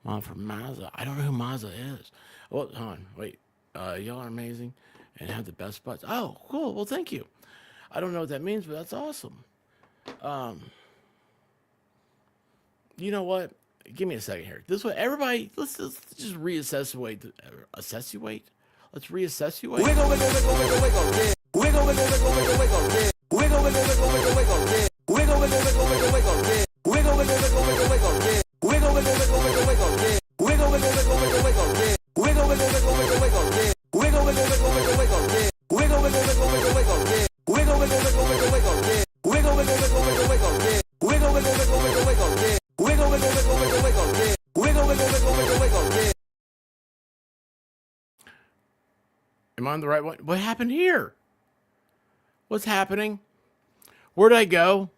Mom from Mazza. I don't know who Mazza is. Oh, hold on. Wait. Y'all are amazing and have the best butts. Oh, cool. Well, thank you. I don't know what that means, but that's awesome. You know what? Give me a second here. This way, everybody, let's just reassess weight. Assess you weight? Let's reassess you weight. Wiggle, wiggle, wiggle, wiggle, wiggle, yeah. Wiggle, wiggle, wiggle, wiggle, wiggle, yeah. Wiggle, wiggle, wiggle, wiggle, wiggle, yeah. Wiggle, wiggle, wiggle, wiggle, wiggle, yeah. Wiggle, wiggle, wiggle, wiggle, wiggle, yeah. Wiggle, wiggle, wiggle, wiggle, wiggle, yeah. Wiggle, wiggle, wiggle, wiggle, wiggle, yeah. Wiggle, wiggle, wiggle, wiggle, wiggle, yeah. Wiggle, wiggle, wiggle, wiggle, wiggle, yeah. Wiggle, wiggle, wiggle, wiggle, wiggle, yeah. Wiggle, wiggle, wiggle, wiggle, wiggle, yeah. Wiggle, wiggle, wiggle, wiggle, wiggle, yeah. Wiggle, wiggle, wiggle, wiggle, wiggle, yeah. Wiggle, wiggle, wiggle, wiggle, wiggle, yeah. Wiggle, wiggle, wiggle, wiggle, wiggle, yeah. Am I on the right one? What happened here? What's happening? Where'd I go?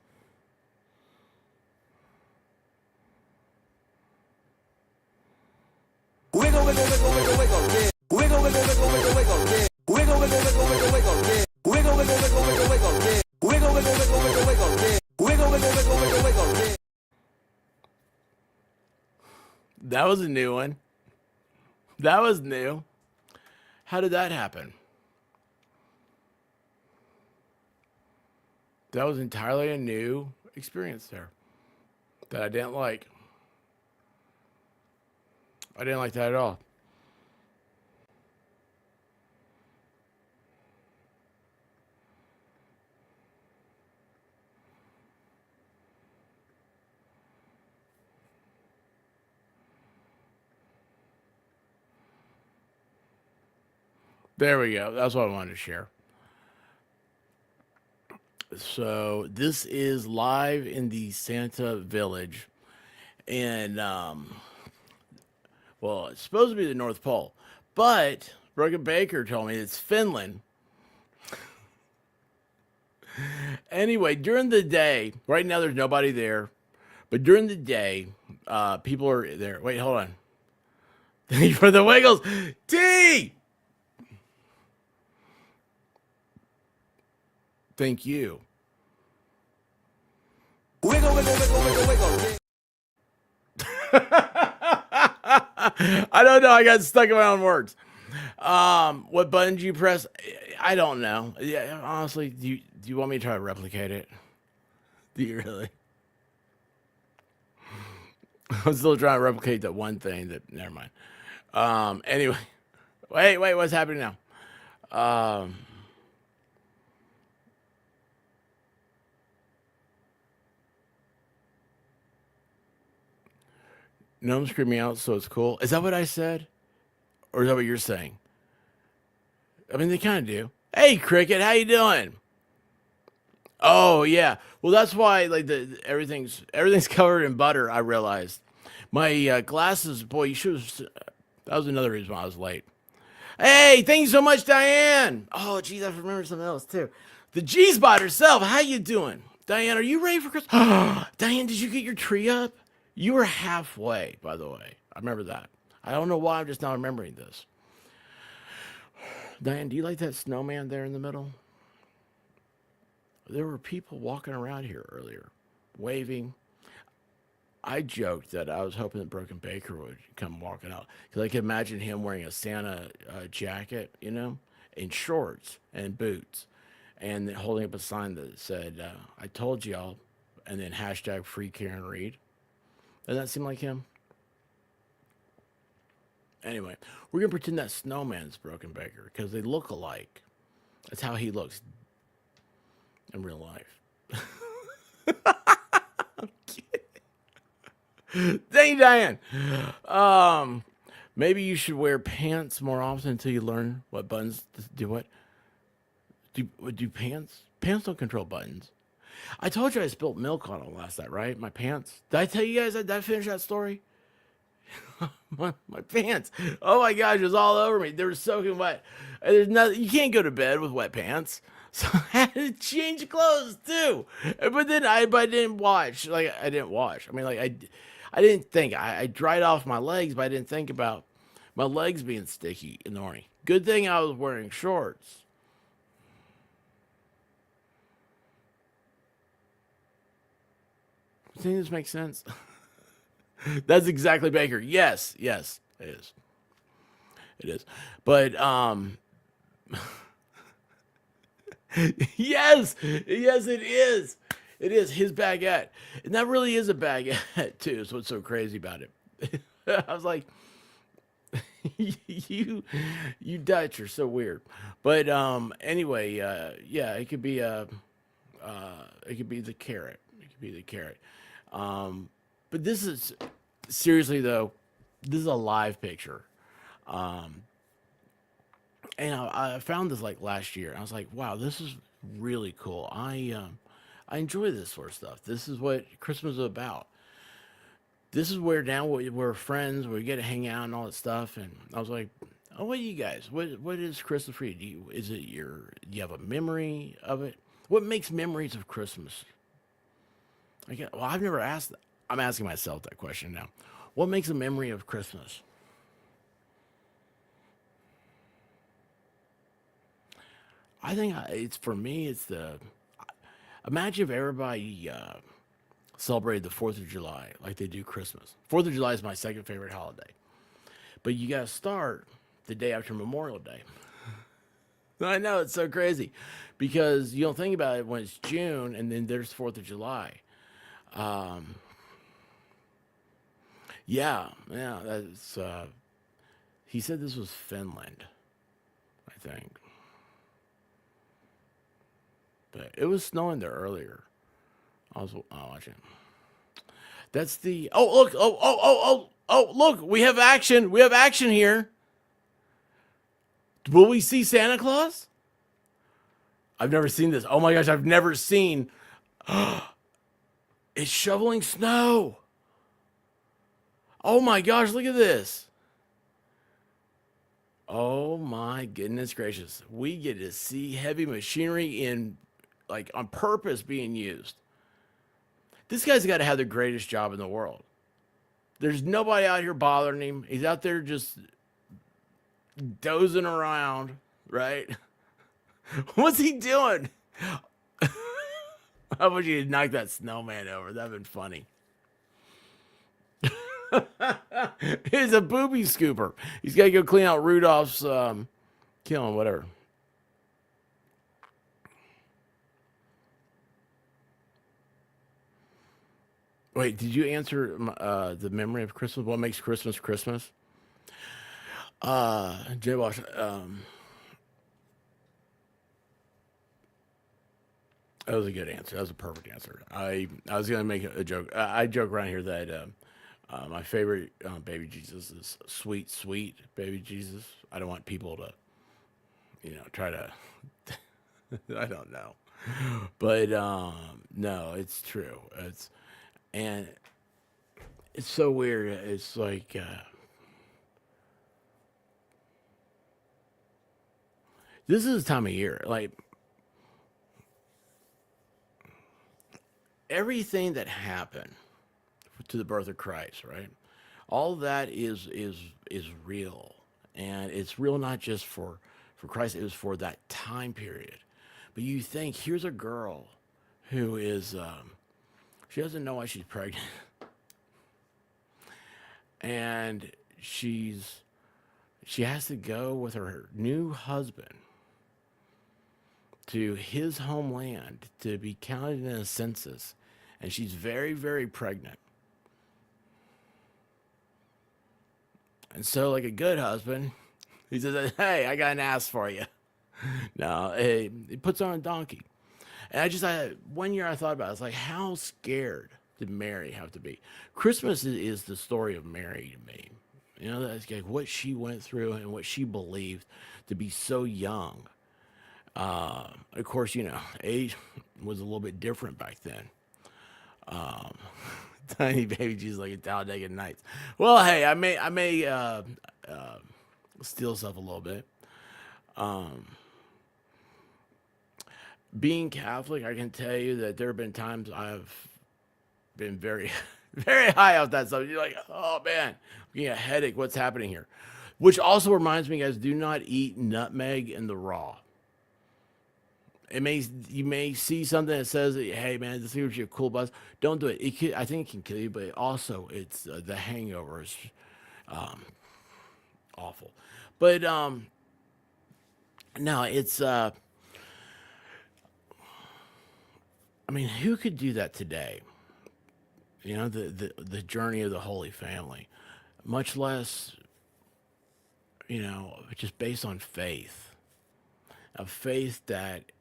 Wiggle, wiggle, wiggle, wiggle, wiggle, yeah. Wiggle, wiggle, wiggle, wiggle, wiggle, yeah. Wiggle, wiggle, wiggle, wiggle, wiggle, yeah. Wiggle, wiggle, wiggle, wiggle, wiggle, yeah. Wiggle, wiggle, wiggle, wiggle, wiggle, yeah. Wiggle, wiggle, wiggle, wiggle, wiggle, yeah. That was a new one. That was new. How did that happen? That was entirely a new experience there that I didn't like. I didn't like that at all. There we go. That's what I wanted to share. So this is live in the Santa Village, and well, it's supposed to be the North Pole, but Brogan Baker told me it's Finland. Anyway, during the day, right now there's nobody there, but during the day, people are there. Wait, hold on. Thank you for the wiggles, T. Thank you. Wiggle, wiggle, wiggle, wiggle, wiggle, yeah. I don't know. I got stuck in my own words. What button do you press? I don't know. Yeah, honestly, do you want me to try to replicate it? Do you really? I'm still trying to replicate that one thing that. Never mind. Anyway, wait, what's happening now? No one's screaming out, so it's cool. Is that what I said? Or is that what you're saying? I mean, they kind of do. Hey, Cricket, how you doing? Oh yeah. Well, that's why like everything's covered in butter. I realized my glasses. Boy, you should have. That was another reason why I was late. Hey, thank you so much, Diane. Oh, geez, I remember something else too. The G Spot herself. How you doing, Diane? Are you ready for Christmas? Diane, did you get your tree up? You were halfway, by the way. I remember that. I don't know why I'm just now remembering this. Diane, do you like that snowman there in the middle? There were people walking around here earlier, waving. I joked that I was hoping that Broken Baker would come walking out because I could imagine him wearing a Santa jacket, and shorts and boots, and then holding up a sign that said, "I told y'all," and then hashtag free Karen Reed. Doesn't that seem like him? Anyway, we're gonna pretend that snowman's Broken Baker because they look alike. That's how he looks in real life. Thank you, Diane. Maybe you should wear pants more often until you learn what buttons do. What do pants? Pants don't control buttons. I told you I spilled milk on them last night, right? My pants. Did I tell you guys that? Did I finish that story? my pants. Oh my gosh, it was all over me. They were soaking wet. And there's nothing. You can't go to bed with wet pants. So I had to change clothes too. But then I didn't wash. Like I didn't wash. I mean, like I didn't think. I dried off my legs, but I didn't think about my legs being sticky in the morning. Good thing I was wearing shorts. You think this makes sense? That's exactly Baker. Yes, it is. It is. But yes, it is. It is his baguette. And that really is a baguette too. Is what's so crazy about it. I was like, you Dutch are so weird. But anyway, yeah, it could be the carrot. It could be the carrot. But this is seriously though, this is a live picture. And I found this like last year. I was like, wow, this is really cool. I enjoy this sort of stuff. This is what Christmas is about. This is where now we're friends, we get to hang out and all that stuff. And I was like, oh, what do you guys? What is Christmas for you? Do you have a memory of it? What makes memories of Christmas? Well, I've never asked. I'm asking myself that question now. What makes a memory of Christmas? I think it's for me. It's the imagine if everybody celebrated the 4th of July like they do Christmas. 4th of July is my second favorite holiday, but you got to start the day after Memorial Day. I know it's so crazy because you don't think about it when it's June and then there's 4th of July. Yeah, that's. He said this was Finland, I think. But it was snowing there earlier. I was watching. That's the. Oh look! Oh look! We have action! We have action here. Will we see Santa Claus? I've never seen this. Oh my gosh! I've never seen. It's shoveling snow. Oh my gosh! Look at this. Oh my goodness gracious! We get to see heavy machinery on purpose being used. This guy's got to have the greatest job in the world. There's nobody out here bothering him. He's out there just dozing around, right? What's he doing? I wish you'd knock that snowman over. That'd been funny. He's a booby scooper. He's got to go clean out Rudolph's killing, whatever. Wait, did you answer the memory of Christmas? What makes Christmas Christmas? Jay Wash, that was a good answer. That was a perfect answer. I was gonna make a joke. I joke around here that my favorite baby Jesus is sweet, sweet baby Jesus. I don't want people to, try to. I don't know, but no, it's true. And it's so weird. It's like this is the time of year, like everything that happened to the birth of Christ, right? All that is real, and it's real not just for Christ. It was for that time period. But you think here's a girl who is she doesn't know why she's pregnant, and she has to go with her new husband to his homeland to be counted in a census, and she's very, very pregnant. And so, like a good husband, he says, "Hey, I got an ass for you." No, he puts on a donkey. And one year I thought about it. I was like, how scared did Mary have to be? Christmas is the story of Mary to me. That's like what she went through and what she believed to be so young. Of course, age was a little bit different back then. Tiny baby Jesus like a Talladega Nights. Well, hey, I may steal stuff a little bit. Being Catholic, I can tell you that there have been times I've been very, very high off that stuff. You're like, oh man, I'm getting a headache. What's happening here? Which also reminds me, guys, do not eat nutmeg in the raw. You may see something that says, "Hey, man, this gives you a cool buzz." Don't do it. I think it can kill you, but also it's the hangover is awful. But no, it's. I mean, who could do that today? The journey of the Holy Family, much less, just based on faith, a faith that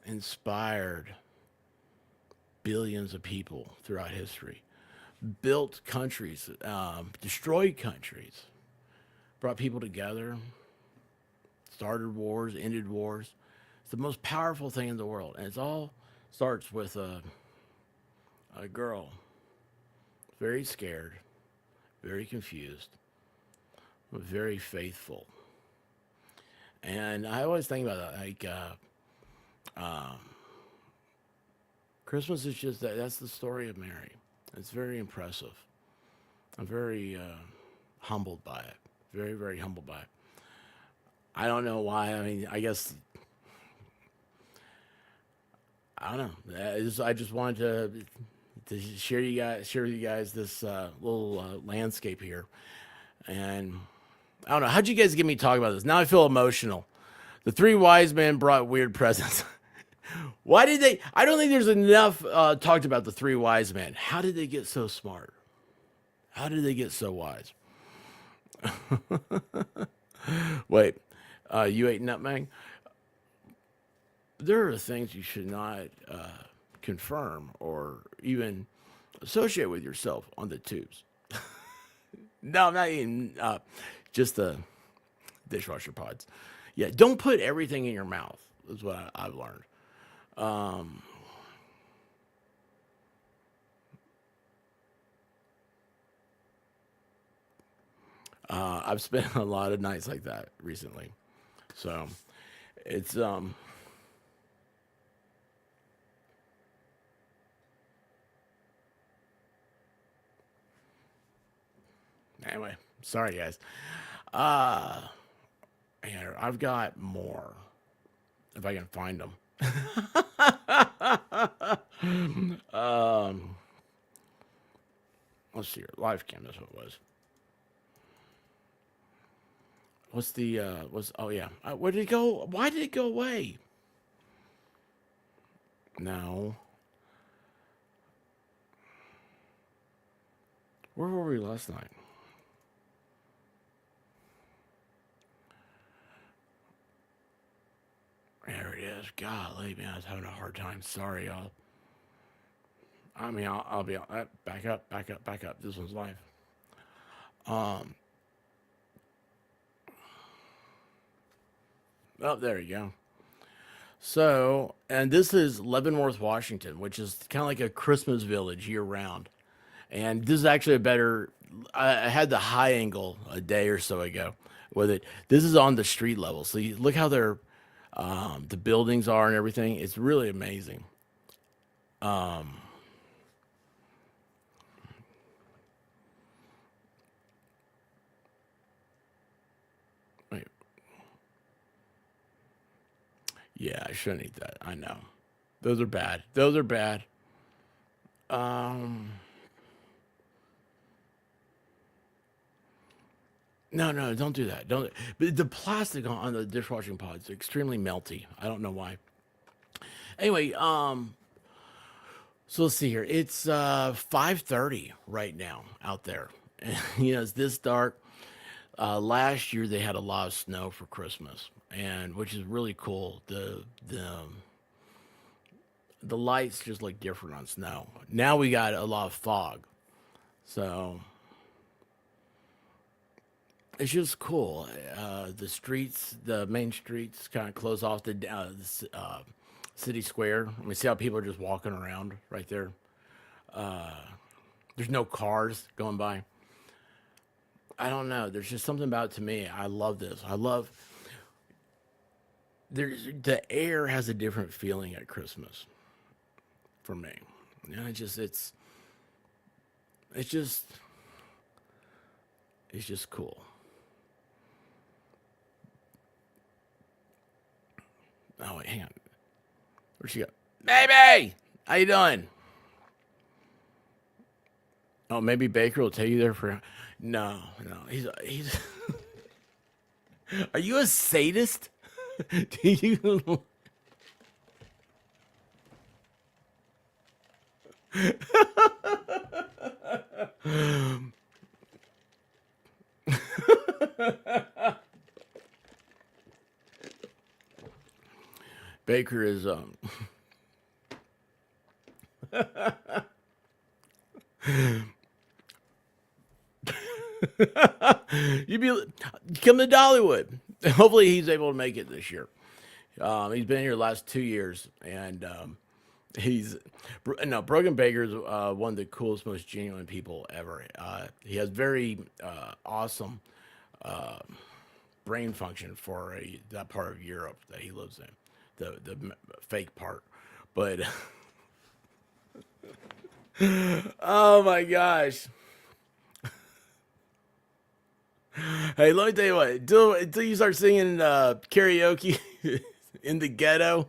inspired billions of people throughout history, built countries, destroyed countries, brought people together, started wars, ended wars. It's the most powerful thing in the world, and it's all starts with a girl, very scared, very confused, but very faithful. And I always think about that, like Christmas is just that's the story of Mary. It's very impressive. I'm very humbled by it. Very, very humbled by it. I don't know why. I mean, I guess I don't know. I just wanted to share with you guys this little landscape here, and I don't know. How'd you guys get me talking about this? Now I feel emotional. The three wise men brought weird presents. Why did they? I don't think there's enough talked about the three wise men. How did they get so smart? How did they get so wise? Wait, you ate nutmeg? There are things you should not confirm or even associate with yourself on the tubes. No, I'm not eating just the dishwasher pods. Yeah, don't put everything in your mouth, is what I've learned. I've spent a lot of nights like that recently. So it's anyway, sorry guys. Here, I've got more if I can find them. Let's see here. Live cam, that's what it was. What's the, oh yeah. Where did it go? Why did it go away? No. Where were we last night? There it is. Golly, man, I was having a hard time. Sorry, y'all. I mean, I'll be back up, back up, back up. This one's live. Oh, there you go. So, and this is Leavenworth, Washington, which is kind of like a Christmas village year round. And this is actually a better. I had the high angle a day or so ago with it. This is on the street level, so you look how they're the buildings are and everything. It's really amazing. Wait, yeah, I shouldn't eat that. I know. Those are bad. Those are bad. Um, no, no, don't do that. Don't. But the plastic on the dishwashing pod is extremely melty. I don't know why. Anyway, so let's see here. It's 5:30 right now out there. You know, it's this dark. Last year they had a lot of snow for Christmas, and which is really cool. The lights just look different on snow. Now we got a lot of fog, so it's just cool. The streets, the main streets, kind of close off city square. I mean, see how people are just walking around right there. There's no cars going by. I don't know. There's just something about it to me. I love this. I love the air has a different feeling at Christmas for me. You know, it's just it's just cool. Oh wait, hang on. Where'd she go? Baby! How you doing? Oh, maybe Baker will take you there for. No, no. He's. Are you a sadist? Do you? Baker is you be come to Dollywood. Hopefully he's able to make it this year. He's been here the last 2 years, and he's no Brogan Baker's one of the coolest, most genuine people ever. He has very awesome brain function for that part of Europe that he lives in, the fake part. But oh my gosh. Hey, let me tell you what. Until you start singing karaoke in the ghetto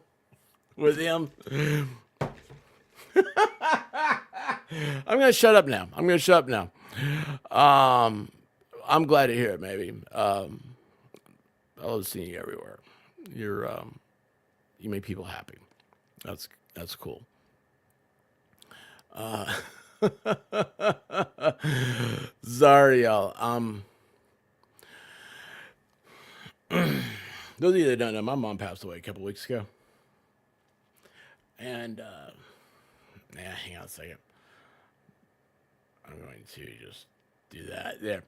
with him, I'm gonna shut up now. I'm gonna shut up now. I'm glad to hear it. Maybe I love seeing you everywhere. You make people happy. That's cool. Sorry, y'all. Those of you that don't know, my mom passed away a couple weeks ago. And, hang on a second. I'm going to just do that. There.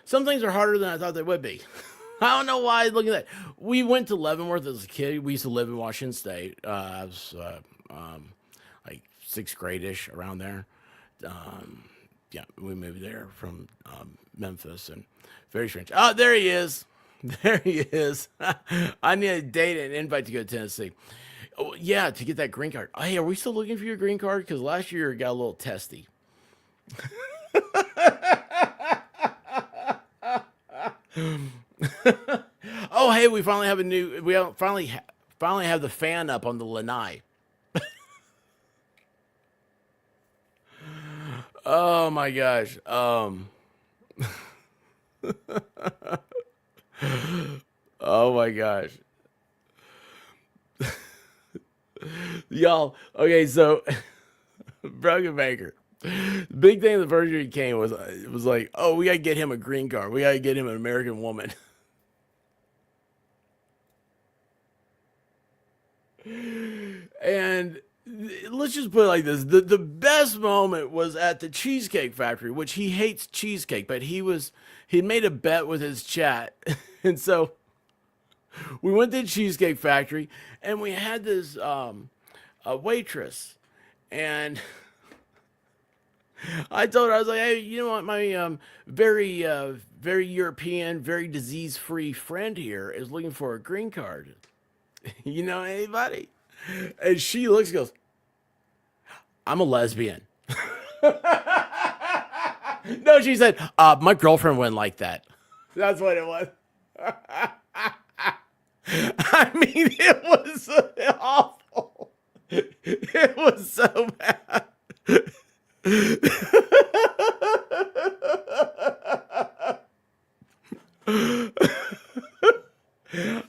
Some things are harder than I thought they would be. I don't know why. Look at that. We went to Leavenworth as a kid. We used to live in Washington State. I was like sixth grade-ish, around there. Yeah, we moved there from Memphis, and very strange. Oh, there he is. There he is. I need a date and an invite to go to Tennessee. Oh, yeah, to get that green card. Hey, are we still looking for your green card? Because last year it got a little testy. Oh, hey, we finally have finally have the fan up on the lanai. Oh my gosh. Oh my gosh. Y'all, okay, so Broken Baker. Big thing the first year he came was it was like, oh, we gotta get him a green card. We gotta get him an American woman. And let's just put it like this: the best moment was at the Cheesecake Factory, which he hates cheesecake, but he made a bet with his chat, and so we went to the Cheesecake Factory, and we had this a waitress, and I told her, I was like, hey, you know what, my very European, very disease free friend here is looking for a green card. You know anybody? And she looks and goes, I'm a lesbian. No, she said, my girlfriend wouldn't like that. That's what it was. I mean, it was awful. It was so bad.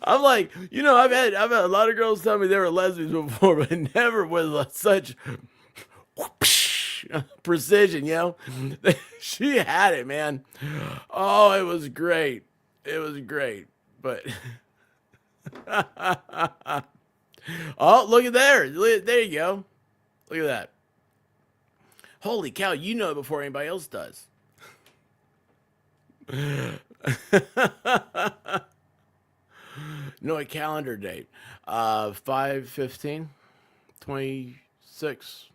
I'm like, you know, I've had a lot of girls tell me they were lesbians before, but never with such precision, you know. She had it, man. Oh, it was great. It was great. But oh, look at there. There you go. Look at that. Holy cow, you know it before anybody else does. No, a calendar date. 5/15/26.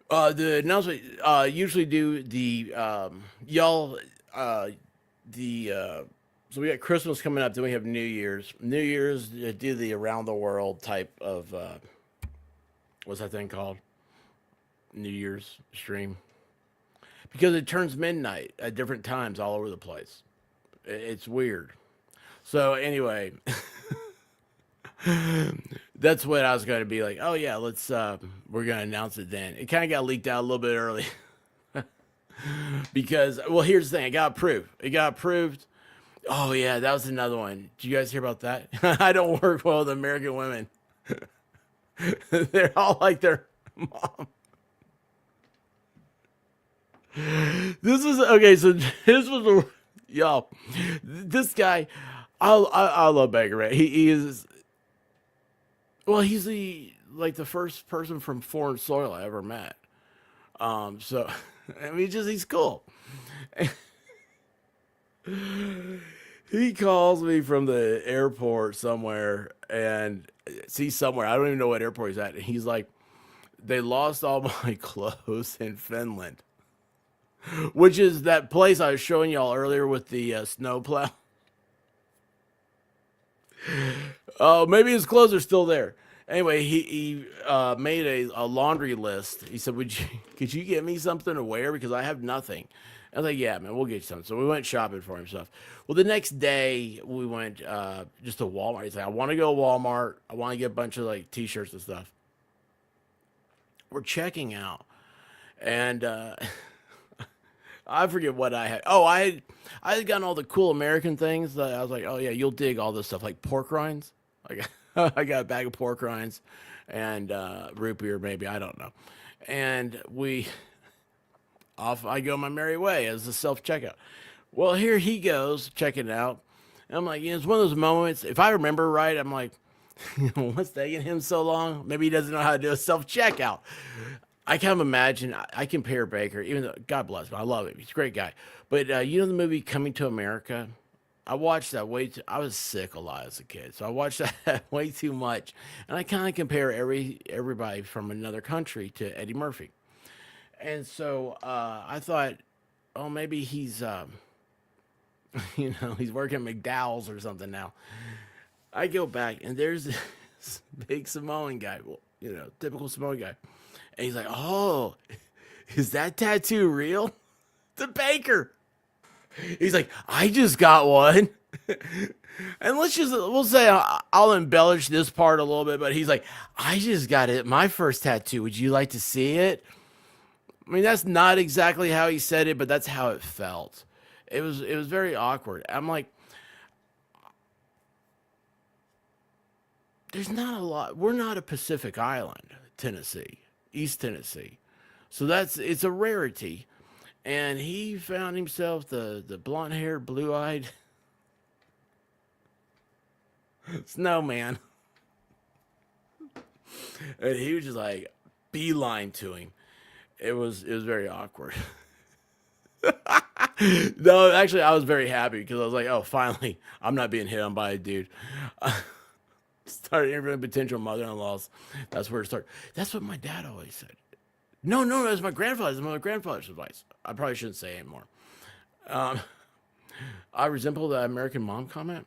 The announcement usually do the y'all the so we got Christmas coming up, then we have New Year's. New Year's do the around the world type of what's that thing called? New Year's stream because it turns midnight at different times all over the place. It's weird. So anyway, that's what I was going to be like. Oh yeah, let's we're going to announce it then. It kind of got leaked out a little bit early because well, here's the thing. It got approved. It got approved. Oh yeah, that was another one. Did you guys hear about that? I don't work well with American women. They're all like their mom. This was okay. So this was a y'all. This guy, I love Baker. Right? He is. Well, he's the first person from foreign soil I ever met. So I mean, just he's cool. He calls me from the airport somewhere, and see somewhere I don't even know what airport he's at. And he's like, they lost all my clothes in Finland, which is that place I was showing y'all earlier with the snowplow. Oh, maybe his clothes are still there. Anyway, he made a laundry list. He said, could you get me something to wear because I have nothing. I was like, yeah, man, we'll get you something. So we went shopping for him stuff. Well, the next day we went just to Walmart. He's like, I want to go to Walmart. I want to get a bunch of like t-shirts and stuff. We're checking out, and I forget what I had. Oh, I had gotten all the cool American things. That I was like, oh yeah, you'll dig all this stuff like pork rinds. Like I got a bag of pork rinds and root beer, maybe I don't know. And off I go my merry way as the self checkout. Well, here he goes checking it out. And I'm like, it's one of those moments. If I remember right, I'm like, what's taking him so long? Maybe he doesn't know how to do a self checkout. I kind of imagine I compare Baker, even though God bless him, I love him. He's a great guy. But you know the movie Coming to America? I watched that way too. I was sick a lot as a kid, so I watched that way too much, and I kind of compare everybody from another country to Eddie Murphy. And so I thought, oh, maybe he's he's working at McDowell's or something now. I go back and there's this big Samoan guy, well, typical Samoan guy. And he's like, oh, is that tattoo real? The Baker. He's like, I just got one. And we'll say I'll embellish this part a little bit, but he's like, I just got it. My first tattoo. Would you like to see it? I mean, that's not exactly how he said it, but that's how it felt. It was very awkward. I'm like, there's not a lot. We're not a Pacific Island, Tennessee, East Tennessee. So it's a rarity. And he found himself the blonde haired, blue eyed snowman. And he was just like beeline to him. It was very awkward. No, actually I was very happy because I was like, oh, finally, I'm not being hit on by a dude. Started interviewing potential mother-in-laws. That's where it started. That's what my dad always said. No, no, that's my grandfather's. My grandfather's advice. I probably shouldn't say it anymore. I resemble the American Mom comment.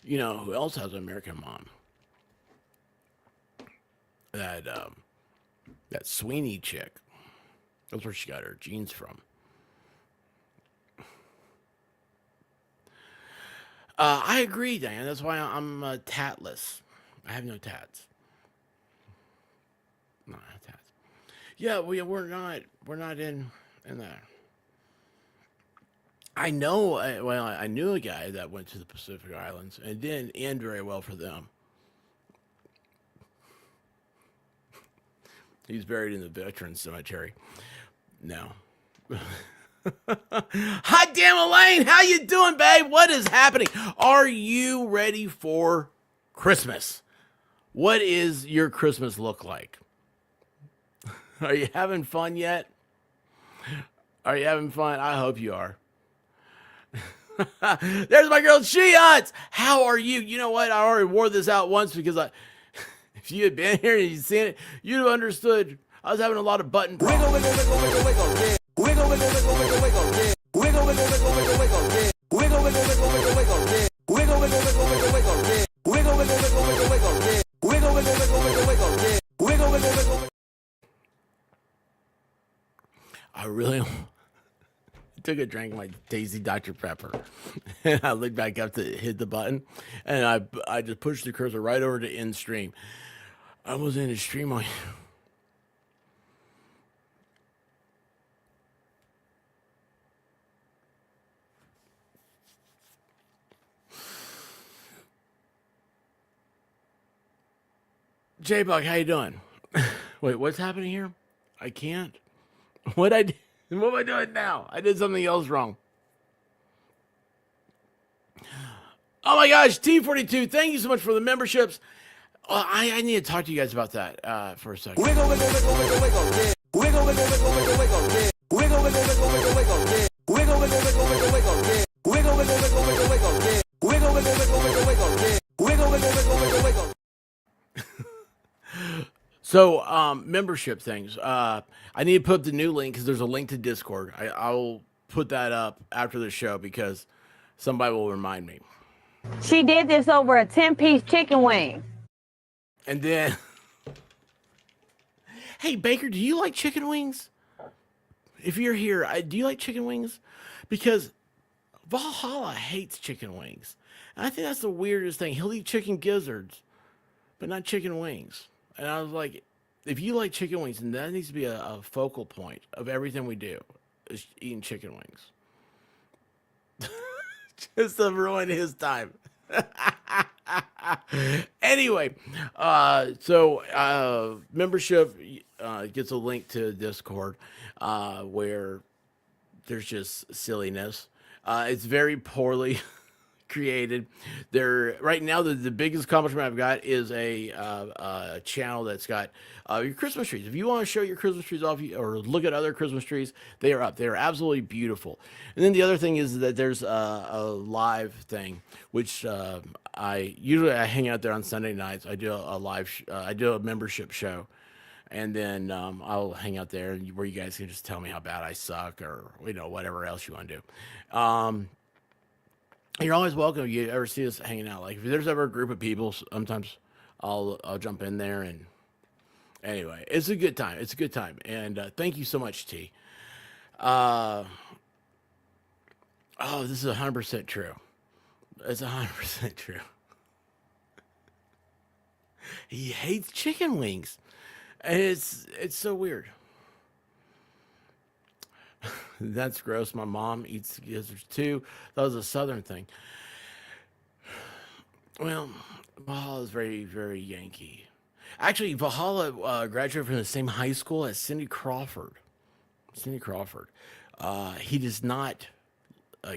You know who else has an American Mom? That Sweeney chick. That's where she got her genes from. I agree, Diane. That's why I'm tatless. I have no tats. No, I have tats. Yeah, we're not in there. I know. I knew a guy that went to the Pacific Islands, and it didn't end very well for them. He's buried in the Veterans Cemetery. No. Hot damn, Elaine, how you doing, babe? What is happening? Are you ready for Christmas? What is your Christmas look like? Are you having fun yet? Are you having fun? I hope you are. There's my girl, She-Hunts. How are you? You know what? I already wore this out once because if you had been here and you'd seen it, you'd have understood. I was having a lot of button problems. Wiggle, wiggle, wiggle, wiggle, wiggle, yeah. Wiggle, wiggle, wiggle, wiggle, wiggle, yeah. Wiggle, wiggle, wiggle, wiggle, wiggle, yeah. Wiggle, wiggle, wiggle, wiggle, wiggle, yeah. Wiggle, wiggle, wiggle, wiggle, wiggle, yeah. Wiggle, wiggle, wiggle, wiggle, wiggle, yeah. Wiggle, wiggle, wiggle, wiggle, wiggle, yeah. Wiggle, wiggle, wiggle. I really took a drink of my Daisy Dr. Pepper, and I looked back up to hit the button, and I just pushed the cursor right over to end stream. I was in a stream on. J-Bug, how you doing? Wait, what's happening here? I can't. What I did? What am I doing now? I did something else wrong. Oh my gosh, T42, thank you so much for the memberships. I need to talk to you guys about that for a second. Wiggle, wiggle, wiggle, wiggle, wiggle, yeah. Wiggle, wiggle, wiggle, wiggle, wiggle, yeah. Wiggle, wiggle, wiggle, wiggle, wiggle, yeah. Wiggle, wiggle, wiggle, wiggle, wiggle, yeah. Wiggle, wiggle, wiggle, wiggle, wiggle, yeah. Wiggle, wiggle, wiggle, wiggle, wiggle, yeah. Wiggle, wiggle, wiggle, wiggle, wiggle. So, membership things. I need to put up the new link because there's a link to Discord. I'll put that up after the show because somebody will remind me. She did this over a 10-piece chicken wing. And then, hey, Baker, do you like chicken wings? If you're here, do you like chicken wings? Because Valhalla hates chicken wings. And I think that's the weirdest thing. He'll eat chicken gizzards, but not chicken wings. And I was like, if you like chicken wings, then that needs to be a focal point of everything we do, is eating chicken wings. Just to ruin his time. Anyway, membership gets a link to Discord where there's just silliness. It's very poorly created. There right now, the biggest accomplishment I've got is a channel that's got your Christmas trees. If you want to show your Christmas trees off or look at other Christmas trees, they are up. They are absolutely beautiful. And then the other thing is that there's a live thing, which I hang out there on Sunday nights. I do a live, I do a membership show. And then I'll hang out there where you guys can just tell me how bad I suck or, whatever else you want to do. You're always welcome. If you ever see us hanging out, like if there's ever a group of people, sometimes I'll jump in there. And anyway, it's a good time. It's a good time. And thank you so much, T. Oh, this is 100% true. It's 100% true. He hates chicken wings. And it's so weird. That's gross. My mom eats gizzards too. That was a southern thing. Well, Valhalla is very, very Yankee. Actually, Valhalla graduated from the same high school as Cindy Crawford. Cindy Crawford. He does not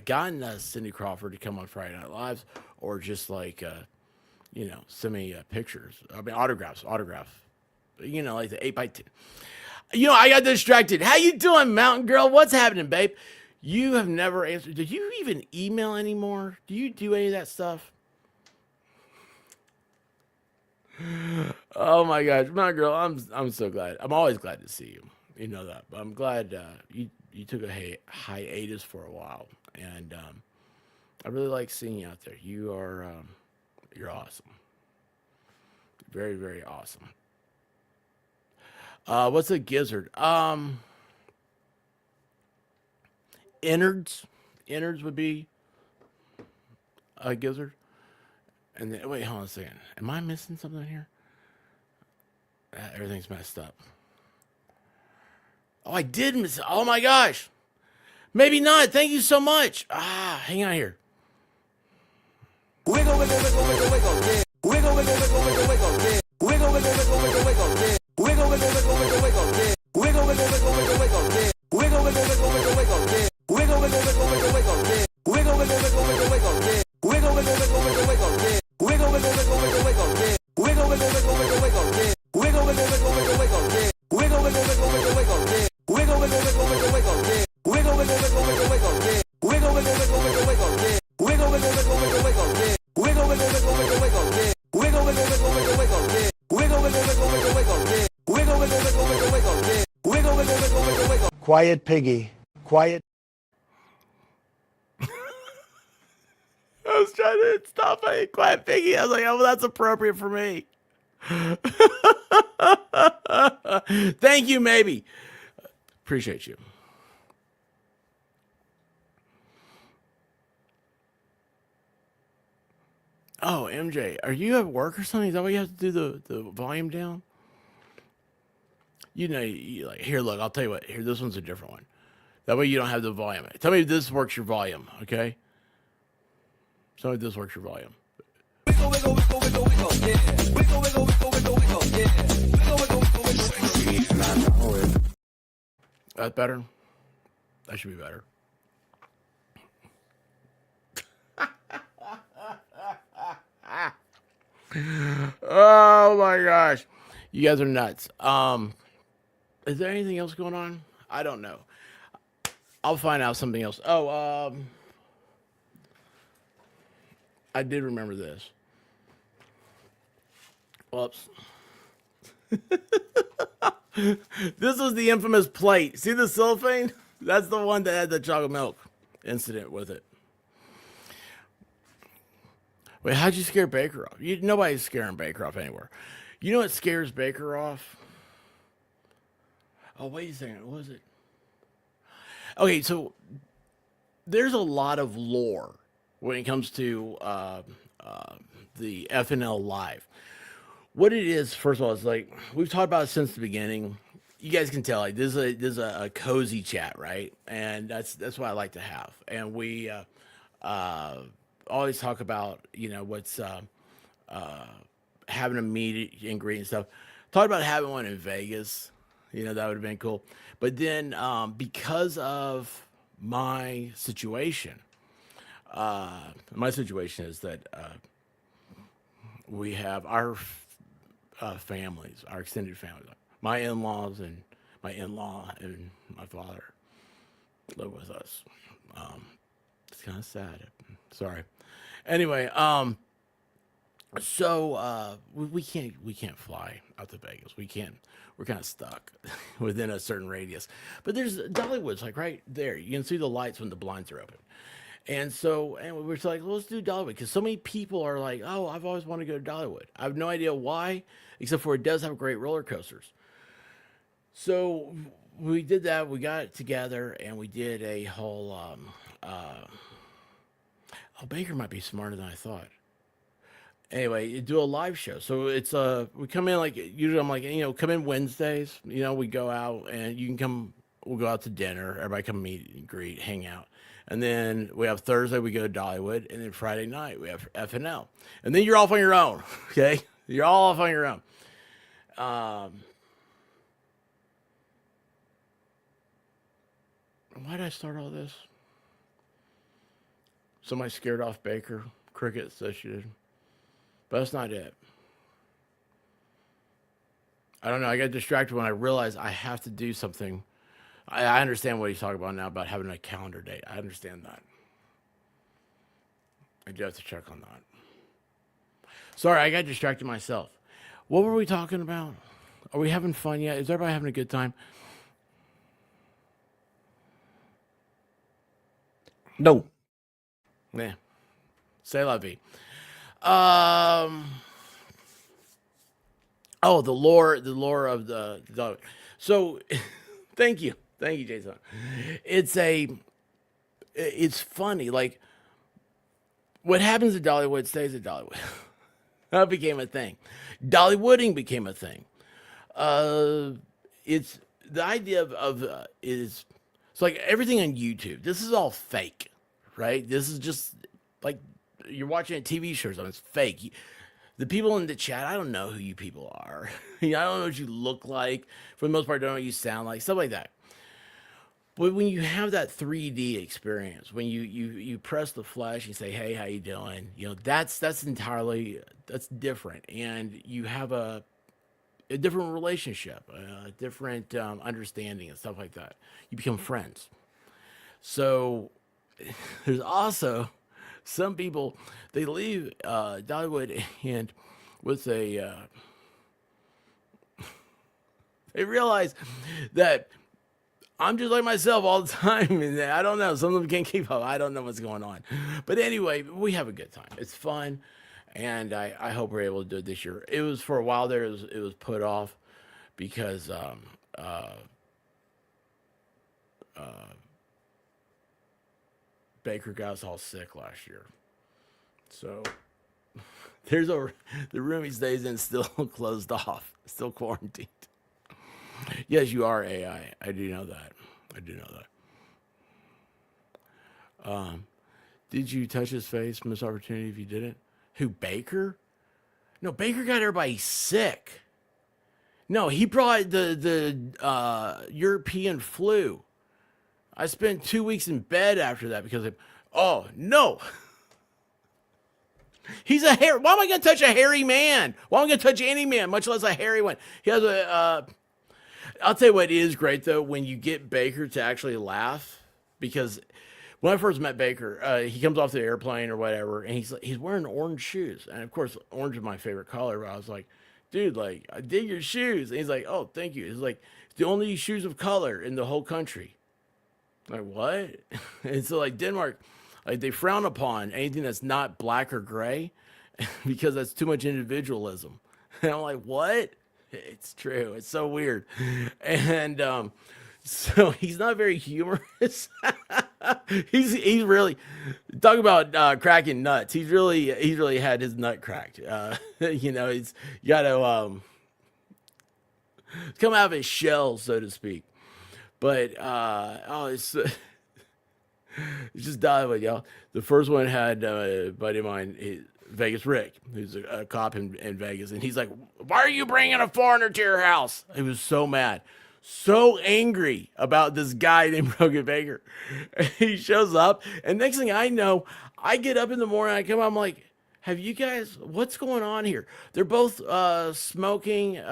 gotten Cindy Crawford to come on Friday Night Lives or just like, send me pictures. I mean, autographs. Like the 8x10. I got distracted. How you doing, Mountain Girl? What's happening, babe? You have never answered. Did you even email anymore? Do you do any of that stuff? Oh my gosh, Mountain Girl, I'm so glad. I'm always glad to see you. You know that. But I'm glad you took a hiatus for a while, and I really like seeing you out there. You're awesome. Very, very awesome. What's a gizzard? Innards. Innards would be a gizzard. And then, wait, hold on a second. Am I missing something here? Everything's messed up. Oh, I did miss it. Oh my gosh. Maybe not. Thank you so much. Hang on here. Wiggle, wiggle, wiggle, wiggle, wiggle, yeah. Wiggle, wiggle, wiggle, wiggle, wiggle, yeah. Wiggle, wiggle, wiggle, wiggle, wiggle, yeah. Wiggle, wiggle, wiggle, wiggle, wiggle, yeah. Wiggle, wiggle, wiggle, wiggle, wiggle, yeah. Wiggle, wiggle, wiggle, wiggle, wiggle, yeah. Wiggle, wiggle, wiggle, wiggle, wiggle, yeah. Wiggle, wiggle, wiggle, wiggle, wiggle, yeah. Wiggle, wiggle, wiggle, wiggle, wiggle, yeah. Wiggle, wiggle, wiggle, wiggle, wiggle, yeah. Wiggle, wiggle, wiggle, wiggle, wiggle, yeah. Wiggle, wiggle, wiggle, wiggle, wiggle, yeah. Wiggle, wiggle, wiggle, wiggle, wiggle, yeah. Wiggle, wiggle, wiggle, wiggle, wiggle, yeah. Wiggle, wiggle, wiggle, wiggle, wiggle, yeah. Wiggle, wiggle, wiggle, wiggle, wiggle, yeah. Wiggle, wiggle, wiggle, wiggle, wiggle, yeah. Wiggle, wiggle, wiggle, wiggle, wiggle, yeah. Wiggle, wiggle, wiggle, wiggle, wiggle, yeah. Wiggle, wiggle, wiggle, wiggle, wiggle, yeah. Wiggle, wiggle, wiggle, wiggle, wiggle, yeah. Wiggle, wiggle, wiggle, wiggle, wiggle. Quiet piggy. Quiet. I was trying to stop a quiet piggy. I was like, oh, well, that's appropriate for me. Thank you, maybe. Appreciate you. Oh, MJ, are you at work or something? Is that why you have to do the volume down? You like, here, look, I'll tell you what. Here, this one's a different one. That way you don't have the volume. Tell me if this works your volume, okay? Tell me if this works your volume. Wiggle, wiggle, wiggle, wiggle, wiggle, yeah. Wiggle, wiggle, wiggle, wiggle, wiggle, yeah. Wiggle, wiggle, wiggle, wiggle, wiggle. That better? That should be better. Oh my gosh. You guys are nuts. Is there anything else going on? I don't know. I'll find out something else. Oh, I did remember this. Whoops. This was the infamous plate. See the cellophane? That's the one that had the chocolate milk incident with it. Wait, how'd you scare Baker off? Nobody's scaring Baker off anywhere. You know what scares Baker off? Oh, wait a second. What was it? Okay, so there's a lot of lore when it comes to the FNL Live. What it is, first of all, is like we've talked about it since the beginning. You guys can tell, like this is a cozy chat, right? And that's what I like to have. And we always talk about what's having a meet and greet and stuff. Talked about having one in Vegas. That would have been cool. But then because of my situation is that we have our families, our extended family, my in-laws and my in-law and my father live with us. It's kind of sad. Sorry. Anyway, so we can't fly out to Vegas. We can't. We're kind of stuck within a certain radius. But there's Dollywood's like right there. You can see the lights when the blinds are open. And we're like, well, let's do Dollywood because so many people are like, oh, I've always wanted to go to Dollywood. I have no idea why, except for it does have great roller coasters. So we did that. We got it together and we did a whole. Baker might be smarter than I thought. Anyway, you do a live show. So it's we come in like usually I'm like, come in Wednesdays. We go out and you can come. We'll go out to dinner. Everybody come meet and greet, hang out. And then we have Thursday we go to Dollywood, and then Friday night we have FNL. And then you're off on your own. Okay, you're all off on your own. Why did I start all this? Somebody scared off Baker, Cricket Associated. But that's not it. I don't know. I got distracted when I realized I have to do something. I understand what he's talking about now about having a calendar date. I understand that. I do have to check on that. Sorry, I got distracted myself. What were we talking about? Are we having fun yet? Is everybody having a good time? No. Yeah. C'est la vie. Oh, the lore of the dog. So, thank you, Jason. It's funny. Like, what happens at Dollywood stays at Dollywood. That became a thing. Dollywooding became a thing. It's the idea of is it's like everything on YouTube. This is all fake, right? This is just like you're watching a TV show or something. It's fake. The people in the chat, I don't know who you people are. I don't know what you look like. For the most part, I don't know what you sound like. Stuff like that. But when you have that 3D experience, when you press the flesh and say, "Hey, how you doing?" That's different, and you have a different relationship, a different understanding and stuff like that. You become friends. So there's also some people, they leave Dollywood and with they realize that I'm just like myself all the time, and I don't know. Some of them can't keep up. I don't know what's going on. But anyway, we have a good time. It's fun, and I hope we're able to do it this year. It was for a while there. It was put off because Baker got us all sick last year. So the room he stays in still closed off, still quarantined. Yes, you are AI. I do know that. Did you touch his face? Missed opportunity if you didn't. Who, Baker? No, Baker got everybody sick. No, he brought the European flu. I spent 2 weeks in bed after that because oh no. He's a hair. Why am I going to touch a hairy man? Why am I going to touch any man, much less a hairy one? He has I'll tell you what is great though, when you get Baker to actually laugh, because when I first met Baker, he comes off the airplane or whatever, and he's wearing orange shoes, and of course, orange is my favorite color. But I was like, dude, like I dig your shoes, and he's like, oh, thank you. He's like, it's the only shoes of color in the whole country. I'm like, what? And so like Denmark, like they frown upon anything that's not black or gray because that's too much individualism. And I'm like, what? It's true. It's so weird. And so he's not very humorous. he's really talk about cracking nuts. He's really had his nut cracked. He's got to come out of his shell, so to speak. But it's just Dollywood, y'all. The first one had a buddy of mine, Vegas Rick, who's a cop in Vegas, and he's like, "Why are you bringing a foreigner to your house?" He was so mad, so angry about this guy named Rogan Baker. He shows up, and next thing I know, I get up in the morning, I come out, I'm like, "Have you guys? What's going on here?" They're both smoking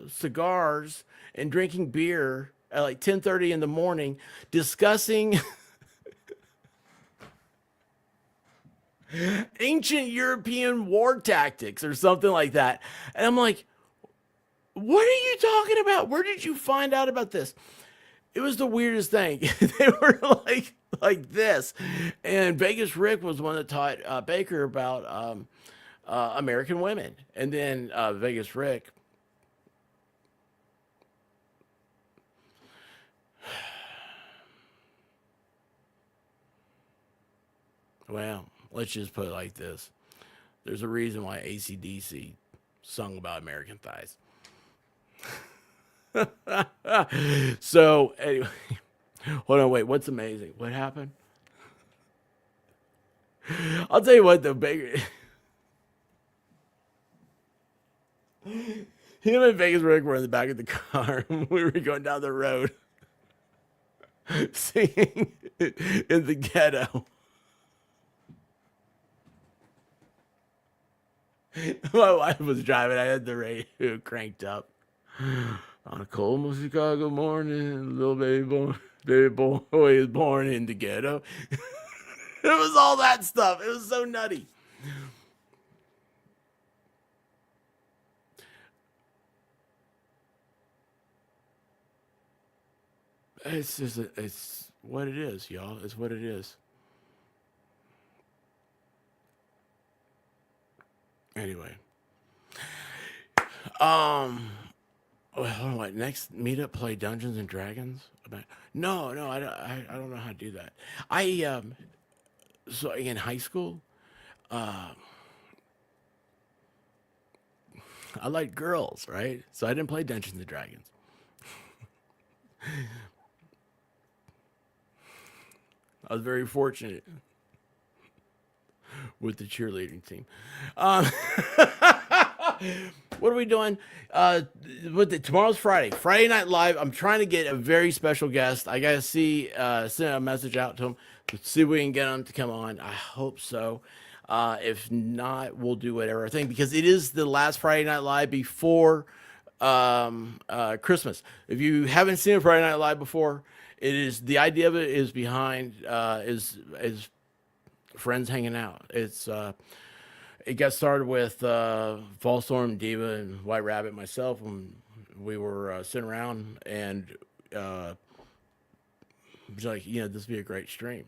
cigars and drinking beer at like 10:30 in the morning, discussing ancient European war tactics or something like that. And I'm like, what are you talking about? Where did you find out about this? It was the weirdest thing. They were like this. And Vegas Rick was one that taught Baker about American women. And then Vegas Rick, well, let's just put it like this. There's a reason why AC/DC sung about American thighs. So anyway, hold on, wait. What's amazing? What happened? I'll tell you what. The bigger. Him and Vegas Rick were in the back of the car. We were going down the road, singing in the ghetto. My wife was driving. I had the radio cranked up. On a cold Chicago morning, little baby boy is born in the ghetto. It was all that stuff. It was so nutty. It's just, it's what it is, y'all. It's what it is. Anyway. What next meetup? Play Dungeons and Dragons? No, I don't know how to do that. So in high school, I liked girls, right? So I didn't play Dungeons and Dragons. I was very fortunate with the cheerleading team. What are we doing? Tomorrow's Friday. Friday Night Live. I'm trying to get a very special guest. I gotta send a message out to him to see if we can get him to come on. I hope so. If not, we'll do whatever I think, because it is the last Friday Night Live before Christmas. If you haven't seen a Friday Night Live before, it is, the idea of it is behind is friends hanging out. It got started with Fallstorm, Diva, and White Rabbit, myself, when we were sitting around, and it was like, this would be a great stream.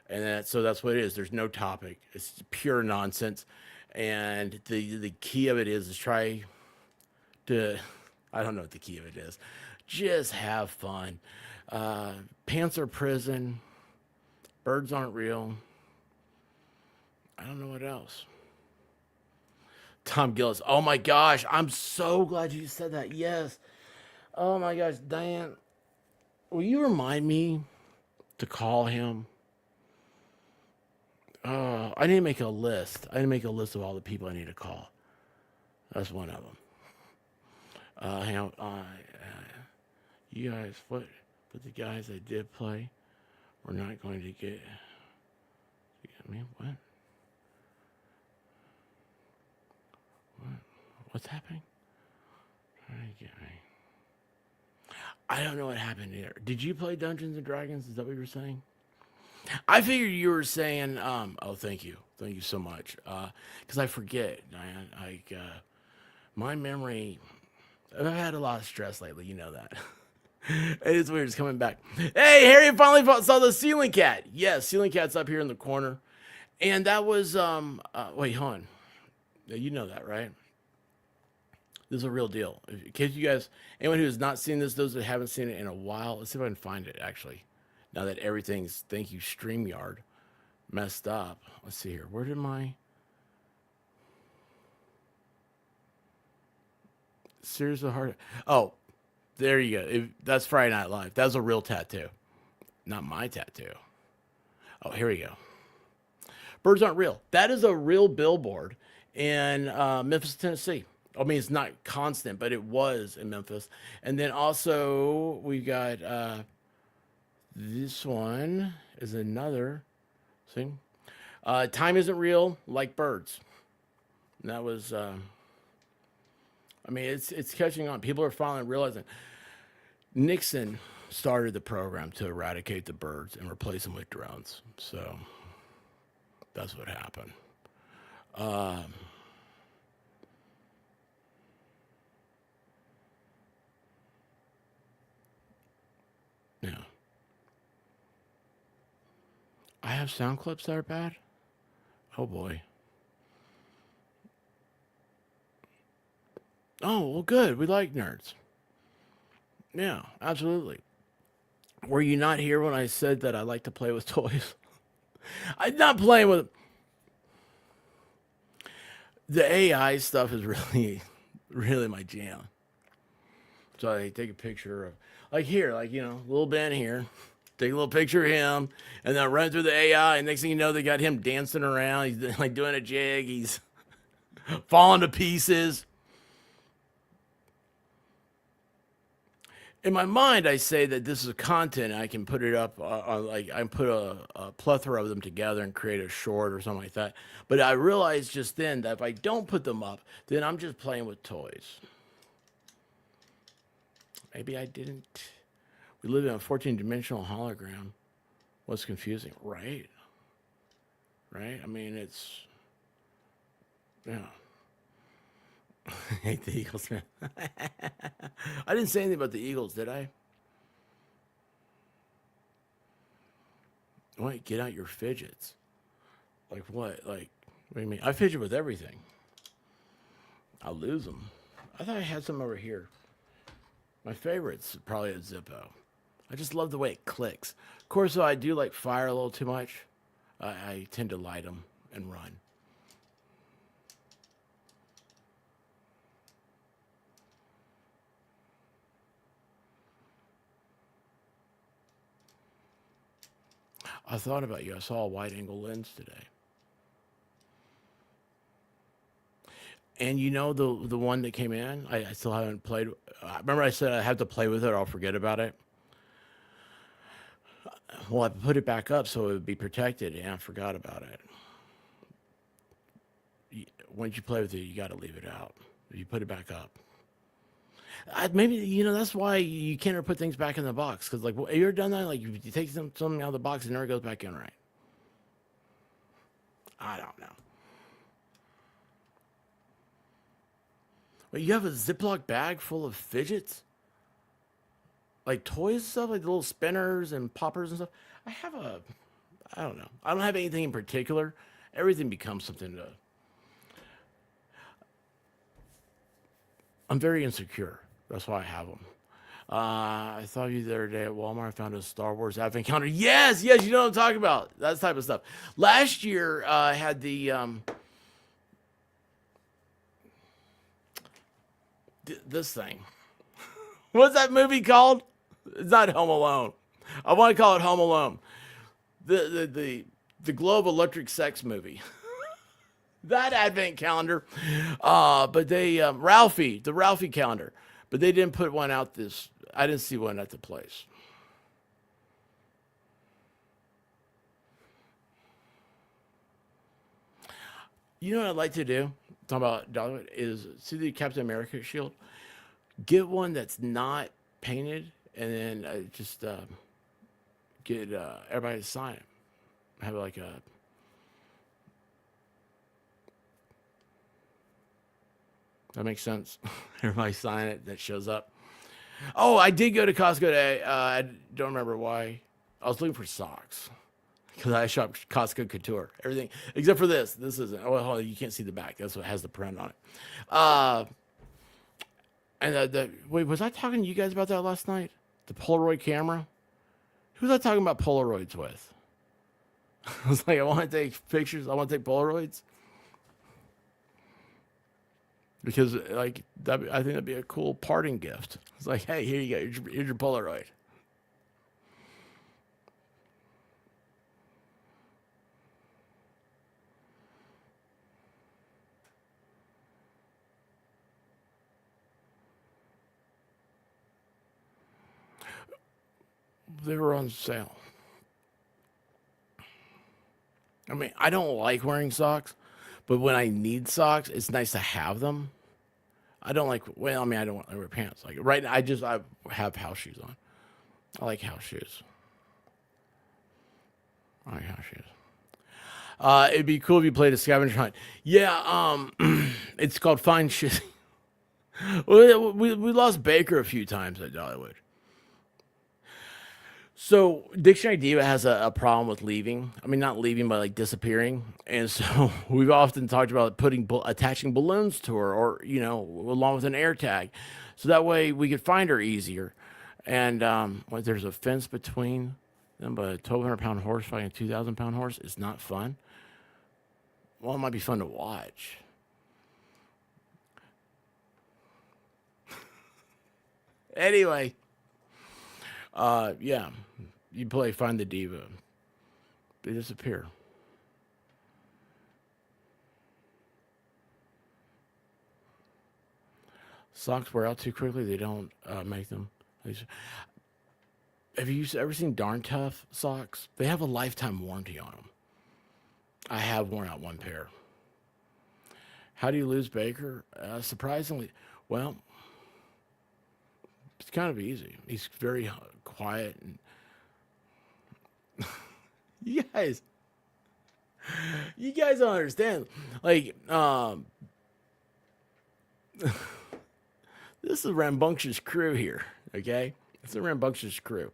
And so that's what it is. There's no topic. It's pure nonsense. And the key of it is try to, I don't know what the key of it is. Just have fun. Pants are prison. Birds aren't real. I don't know what else. Tom Gillis. Oh my gosh. I'm so glad you said that. Yes. Oh my gosh. Diane, will you remind me to call him? I need to make a list. I need to make a list of all the people I need to call. That's one of them. Hang on. You guys, but the guys that did play, we're not going to get. I mean, what? What's happening? Trying to get me. I don't know what happened here. Did you play Dungeons and Dragons? Is that what you were saying? I figured you were saying, oh, thank you. Thank you so much. Because I forget. My memory, I've had a lot of stress lately. You know that. It's weird. It's coming back. Hey, Harry finally saw the ceiling cat. Yes, ceiling cat's up here in the corner. And that was, wait, hold on. You know that, right? This is a real deal. In case you guys, anyone who has not seen this, those that haven't seen it in a while, let's see if I can find it, actually. Now that everything's, thank you, StreamYard, messed up. Let's see here. Where did my... Series of Heart... Oh, there you go. That's Friday Night Live. That was a real tattoo. Not my tattoo. Oh, here we go. Birds Aren't Real. That is a real billboard in Memphis, Tennessee. I mean, it's not constant, but it was in Memphis. And then also, we got... this one is another, see? Time Isn't Real, Like Birds. And that was, I mean, it's catching on. People are finally realizing. Nixon started the program to eradicate the birds and replace them with drones. So that's what happened. Yeah. I have sound clips that are bad? Oh boy. Oh, well, good. We like nerds. Yeah, absolutely. Were you not here when I said that I like to play with toys? I'm not playing with... The AI stuff is really, really my jam. So I take a picture of, like here, like, little Ben here. Take a little picture of him, and then run through the AI, and next thing you know, they got him dancing around. He's like doing a jig. He's falling to pieces. In my mind, I say that this is content. I can put it up on, like, I can put a plethora of them together and create a short or something like that. But I realized just then that if I don't put them up, then I'm just playing with toys. Maybe I didn't. We live in a 14-dimensional hologram. What's confusing, right? Right? I mean, it's, yeah. I hate the Eagles, man. I didn't say anything about the Eagles, did I? Wait, get out your fidgets. Like what? Like, what do you mean? I fidget with everything. I'll lose them. I thought I had some over here. My favorite's probably a Zippo. I just love the way it clicks. Of course, though, I do like fire a little too much. I tend to light them and run. I thought about you. I saw a wide angle lens today. And the one that came in, I still haven't played. Remember I said I have to play with it or I'll forget about it? Well, I put it back up so it would be protected, and I forgot about it. Once you play with it, you got to leave it out. You put it back up. Maybe, that's why you can't ever put things back in the box. Because, like, well, you ever done that? Like, you take something out of the box, it never goes back in right. I don't know. Wait, you have a Ziploc bag full of fidgets? Like toys and stuff? Like the little spinners and poppers and stuff? I don't know. I don't have anything in particular. Everything becomes something to... I'm very insecure. That's why I have them. I saw you the other day at Walmart. I found a Star Wars advent calendar. Yes, you know what I'm talking about. That type of stuff. Last year, I had the this thing. What's that movie called? It's not Home Alone. I want to call it Home Alone. The Globe Electric Sex movie. That advent calendar. But they the Ralphie calendar. But they didn't put one out I didn't see one at the place. You know what I'd like to do? Talking about dollar is see the Captain America shield. Get one that's not painted, and then just get everybody to sign it. Have like a that makes sense. Everybody sign it that shows up. Oh, I did go to Costco today. I don't remember why. I was looking for socks because I shop Costco Couture. Everything except for this. This isn't. Oh, hold on, you can't see the back. That's what has the print on it. And wait, was I talking to you guys about that last night? The Polaroid camera. Who was I talking about Polaroids with? I was like, I want to take pictures. I want to take Polaroids. Because like I think that'd be a cool parting gift. It's like, hey, here you go. Here's your Polaroid. They were on sale. I mean, I don't like wearing socks, but when I need socks, it's nice to have them. I don't like. Well, I mean, I don't want to wear pants. Like right now, I have house shoes on. I like house shoes. I like house shoes. It'd be cool if you played a scavenger hunt. Yeah. It's called Find Shit. we lost Baker a few times at Dollywood. So Dictionary Diva has a problem with leaving. I mean, not leaving, but like disappearing. And so we've often talked about attaching balloons to her, or along with an air tag, so that way we could find her easier. And there's a fence between them, but a 1,200-pound horse fighting a 2,000-pound horse is not fun. Well, it might be fun to watch. Anyway, yeah, you play Find the Diva. They disappear. Socks wear out too quickly. They don't make them. Have you ever seen Darn Tough socks? They have a lifetime warranty on them. I have worn out one pair. How do you lose Baker? Surprisingly, well, it's kind of easy. He's very quiet. And you guys don't understand. Like, this is a rambunctious crew here, okay? It's a rambunctious crew.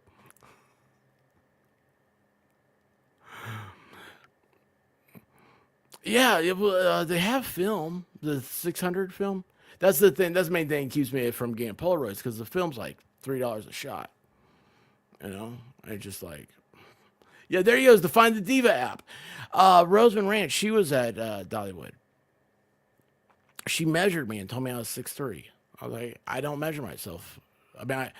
Yeah, they have film, the 600 film. That's the thing. That's the main thing that keeps me from getting Polaroids, because the film's like $3 a shot. You know, I just like, yeah. There he goes, the Find the Diva app. Roseman Ranch. She was at Dollywood. She measured me and told me I was 6'3". I was like, I don't measure myself. I mean,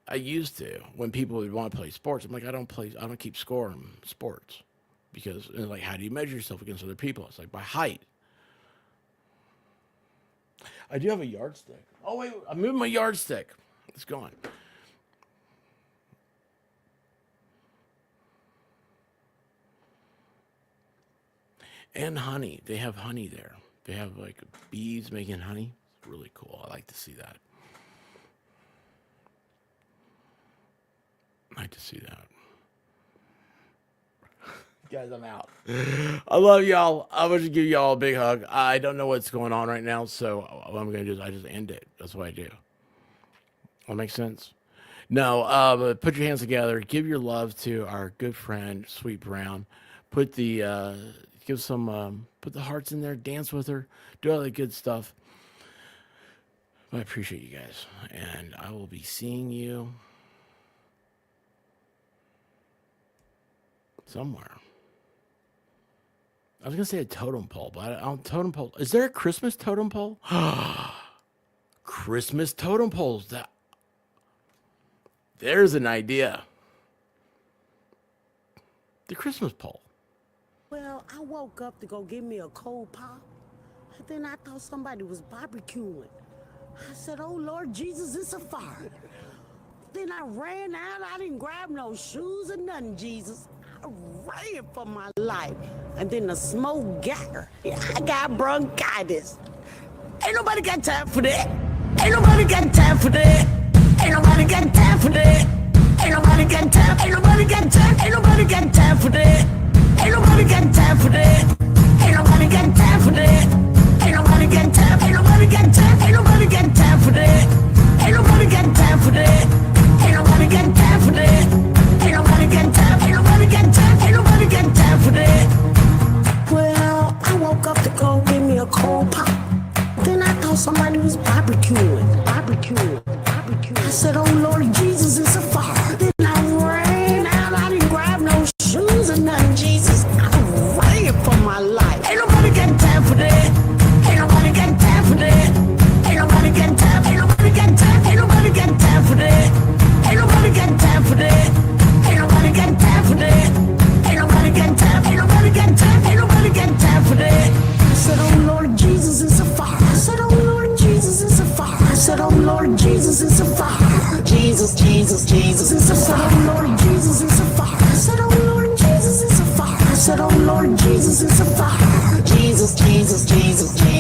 I used to when people would want to play sports. I'm like, I don't keep score in sports. Because, like, how do you measure yourself against other people? It's like by height. I do have a yardstick. Oh, wait, I'm moving my yardstick. It's gone. And honey. They have honey there. They have, like, bees making honey. It's really cool. I like to see that. I like to see that. Guys, I'm out. I love y'all. I want to give y'all a big hug. I don't know what's going on right now, so what I'm going to do is I just end it. That's what I do. That makes sense? No, but put your hands together. Give your love to our good friend, Sweet Brown. Put the, put the hearts in there. Dance with her. Do all the good stuff. I appreciate you guys. And I will be seeing you somewhere. I was going to say a totem pole, but I don't totem pole. Is there a Christmas totem pole? Christmas totem poles. There's an idea. The Christmas pole. Well, I woke up to go get me a cold pop, and then I thought somebody was barbecuing. I said, oh, Lord Jesus, it's a fire. Then I ran out. I didn't grab no shoes or nothing, Jesus. I ran for my life. And then the smoke got her. I got bronchitis. Ain't nobody got time for that. Ain't nobody got time for that. Ain't nobody got time for that. Ain't nobody got time. Ain't nobody got time. Ain't nobody got time for that. Ain't nobody got time for that. Ain't nobody got time for that. Ain't nobody got time. Ain't nobody got time. Ain't nobody got time for that. Ain't nobody got time for that. Ain't nobody got time for that. Ain't nobody got time. Ain't nobody got time. Ain't nobody got time for that. Well, I woke up to go get me a cold pop. Then I thought somebody was barbecuing. I said, oh Lord Jesus, it's a fire. Then I ran out. I didn't grab no shoes or nothing, Jesus. I ran for my life. Ain't nobody got time for that. Ain't nobody got time for that. Ain't nobody got time. Ain't nobody got time. Ain't nobody got time for that. Ain't nobody got time for that. Ain't nobody got time for that. Ain't nobody got time. Ain't nobody got time. Ain't nobody got time for that. I said, oh Lord Jesus, it's a fire. I said, oh Lord Jesus, it's a fire. I said, oh Lord Jesus, it's a fire. Jesus, Jesus, Jesus, it's a fire. Oh Lord Jesus, it's a fire. I said, oh Lord Jesus, it's a fire. I said, oh Lord Jesus, it's a fire. Jesus, Jesus, Jesus, Jesus.